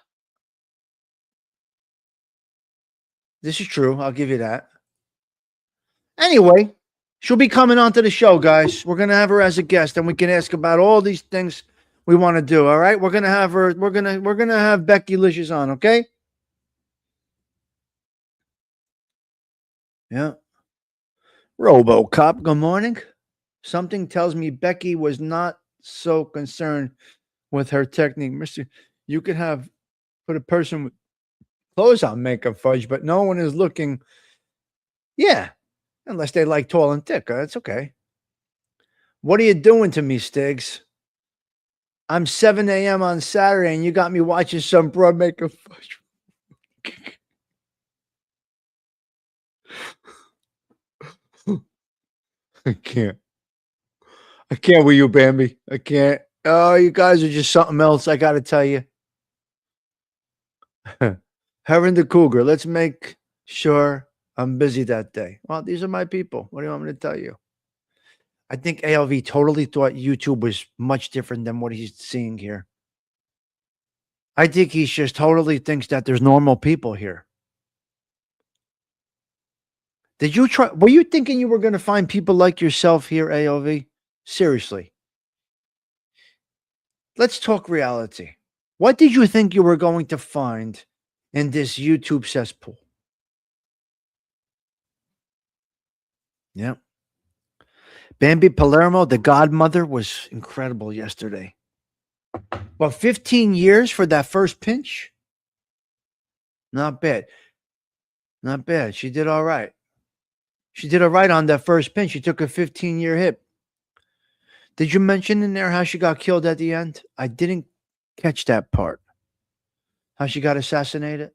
This is true. I'll give you that. Anyway, she'll be coming onto the show, guys. We're going to have her as a guest and we can ask about all these things we want to do. All right. We're going to have her. We're going to have Becky Licious on. Okay. Yeah. RoboCop. Good morning. Something tells me Becky was not so concerned with her technique. Mr. You could have put a person with clothes on make a fudge, but no one is looking. Yeah. Unless they like tall and thick. That's okay. What are you doing to me, Stigs? I'm 7 a.m. on Saturday and you got me watching some broad make a fudge. I can't with you, Bambi. I can't. Oh, you guys are just something else. I got to tell you. Her and the cougar. Let's make sure I'm busy that day. Well, these are my people. What do you want me to tell you? I think ALV totally thought YouTube was much different than what he's seeing here. I think he just totally thinks that there's normal people here. Did you try? Were you thinking you were going to find people like yourself here, ALV? Seriously. Let's talk reality. What did you think you were going to find in this YouTube cesspool? Yeah. Bambi Palermo, the godmother, was incredible yesterday. Well, 15 years for that first pinch? Not bad. Not bad. She did all right. She did all right on that first pinch. She took a 15-year hit. Did you mention in there how she got killed at the end? I didn't catch that part. How she got assassinated?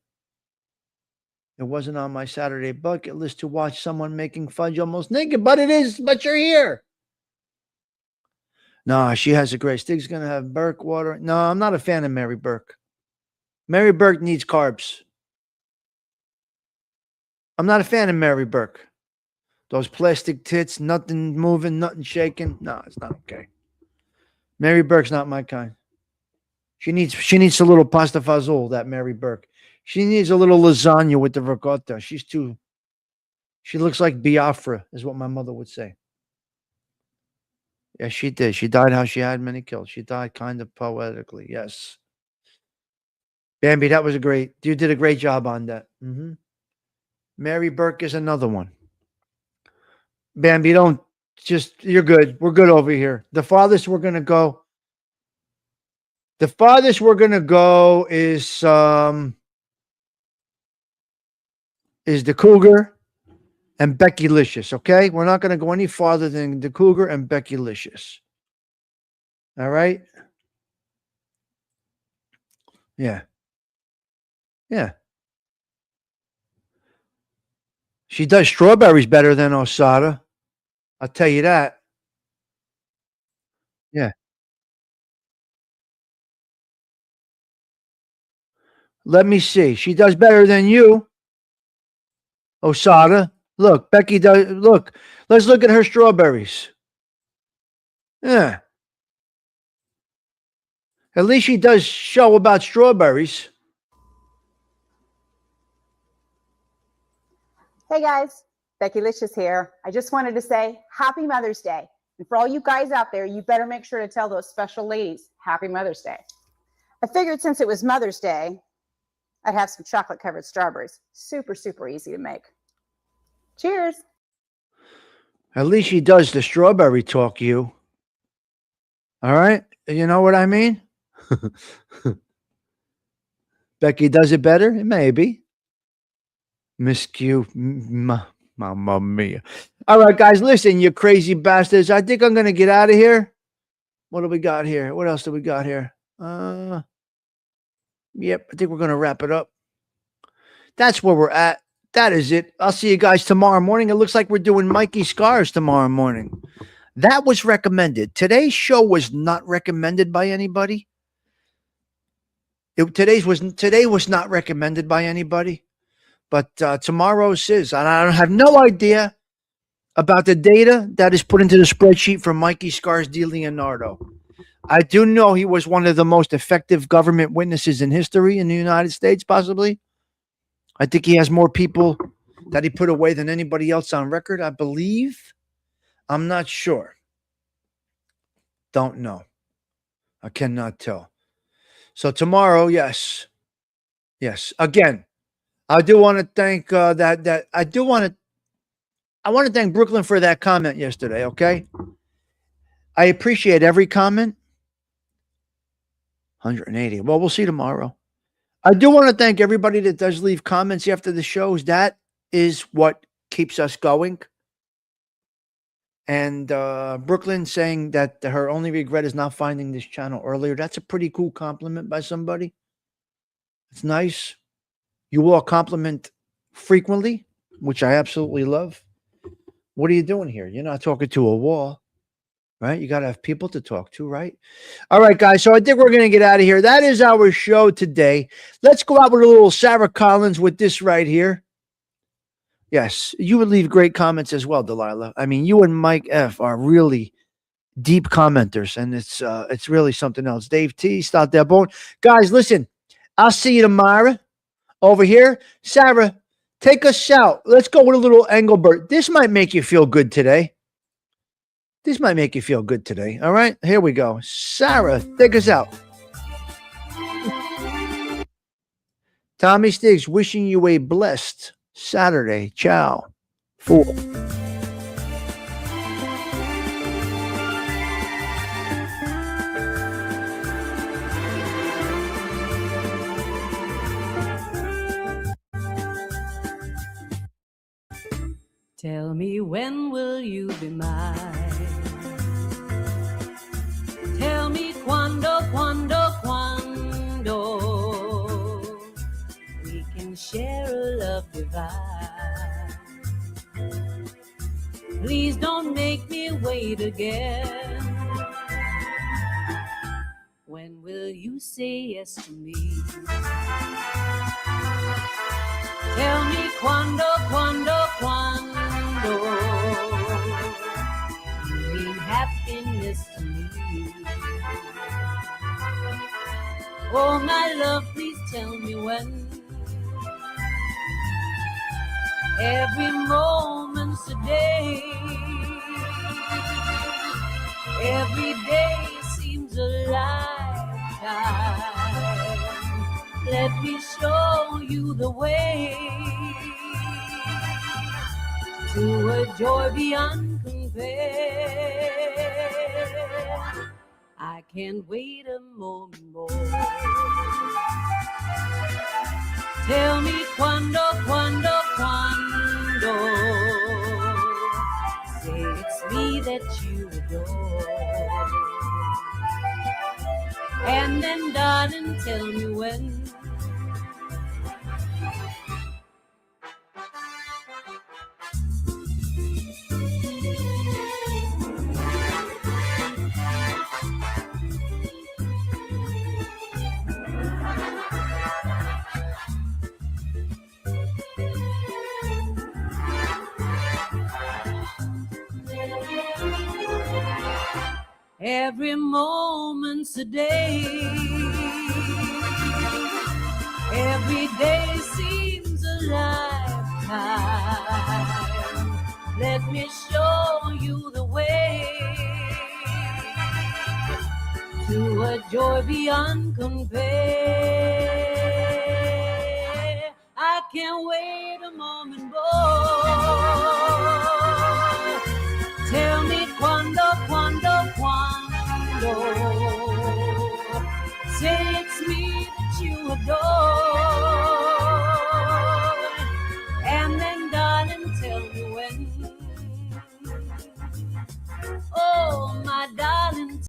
It wasn't on my Saturday bucket list to watch someone making fudge almost naked, but it is, but you're here. No, she has a great Stigs going to have Burke water. No, I'm not a fan of Mary Burke. Mary Burke needs carbs. I'm not a fan of Mary Burke. Those plastic tits, nothing moving, nothing shaking. No, it's not okay. Mary Burke's not my kind. She needs a little pasta fazool, that Mary Burke. She needs a little lasagna with the ricotta. She looks like Biafra, is what my mother would say. Yes, she did. She died how she had many kills. She died kind of poetically. Yes. Bambi, you did a great job on that. Mm-hmm. Mary Burke is another one. Bambi, you're good. We're good over here. The farthest we're going to go is the Cougar and Becky Licious, okay? We're not going to go any farther than the Cougar and Becky Licious. All right? Yeah. Yeah. She does strawberries better than Osada. I'll tell you that. Yeah. Let me see. She does better than you, Osada. Look, Becky does. Look, let's look at her strawberries. Yeah. At least she does show about strawberries. Hey guys, Becky Licious here. I just wanted to say Happy Mother's Day. And for all you guys out there, you better make sure to tell those special ladies Happy Mother's Day. I figured since it was Mother's Day, I'd have some chocolate covered strawberries. Super, super easy to make. Cheers. At least she does the strawberry talk, you. All right? You know what I mean? Becky does it better? Maybe. Miss Q. Mamma mia. All right, guys, listen, you crazy bastards. I think I'm going to get out of here. What do we got here? What else do we got here? Yep, I think we're going to wrap it up. That's where we're at. That is it. I'll see you guys tomorrow morning. It looks like we're doing Mikey Scars tomorrow morning. That was recommended. Today's show was not recommended by anybody. Today was not recommended by anybody. But tomorrow's is. And I have no idea about the data that is put into the spreadsheet for Mikey Scars de Leonardo. I do know he was one of the most effective government witnesses in history in the United States, possibly. I think he has more people that he put away than anybody else on record, I believe. I'm not sure. Don't know. I cannot tell. So tomorrow, yes. Yes. Again, I do want to thank I want to thank Brooklyn for that comment yesterday, okay? I appreciate every comment. 180. Well, we'll see tomorrow. I do want to thank everybody that does leave comments after the shows. That is what keeps us going. And Brooklyn saying that her only regret is not finding this channel earlier. That's a pretty cool compliment by somebody. It's nice. You all compliment frequently, which I absolutely love. What are you doing here? You're not talking to a wall. right? You got to have people to talk to, right? All right, guys. So I think we're going to get out of here. That is our show today. Let's go out with a little Sarah Collins with this right here. Yes, you would leave great comments as well, Delilah. I mean, you and Mike F are really deep commenters, and it's really something else. Dave T, Stop That Bone. Guys, listen, I'll see you tomorrow over here. Sarah, take us out. Let's go with a little Engelbert. This might make you feel good today. This might make you feel good today. All right, here we go. Sarah, take us out. Tommy Stigs wishing you a blessed Saturday. Ciao. 4. Tell me, when will you be mine? Tell me quando we can share a love divine. Please don't make me wait again. When will you say yes to me? Tell me quando you mean happiness to me. Oh, my love, please tell me when. Every moment's a day. Every day seems a lifetime. Let me show you the way to a joy beyond compare. I can't wait a moment more. Tell me quando say it's me that you adore. And then, darling, tell me when. Every moment's a day. Every day seems a lifetime. Let me show you the way to a joy beyond compare. I can't wait a moment more. Tell me quando say it's me that you adore.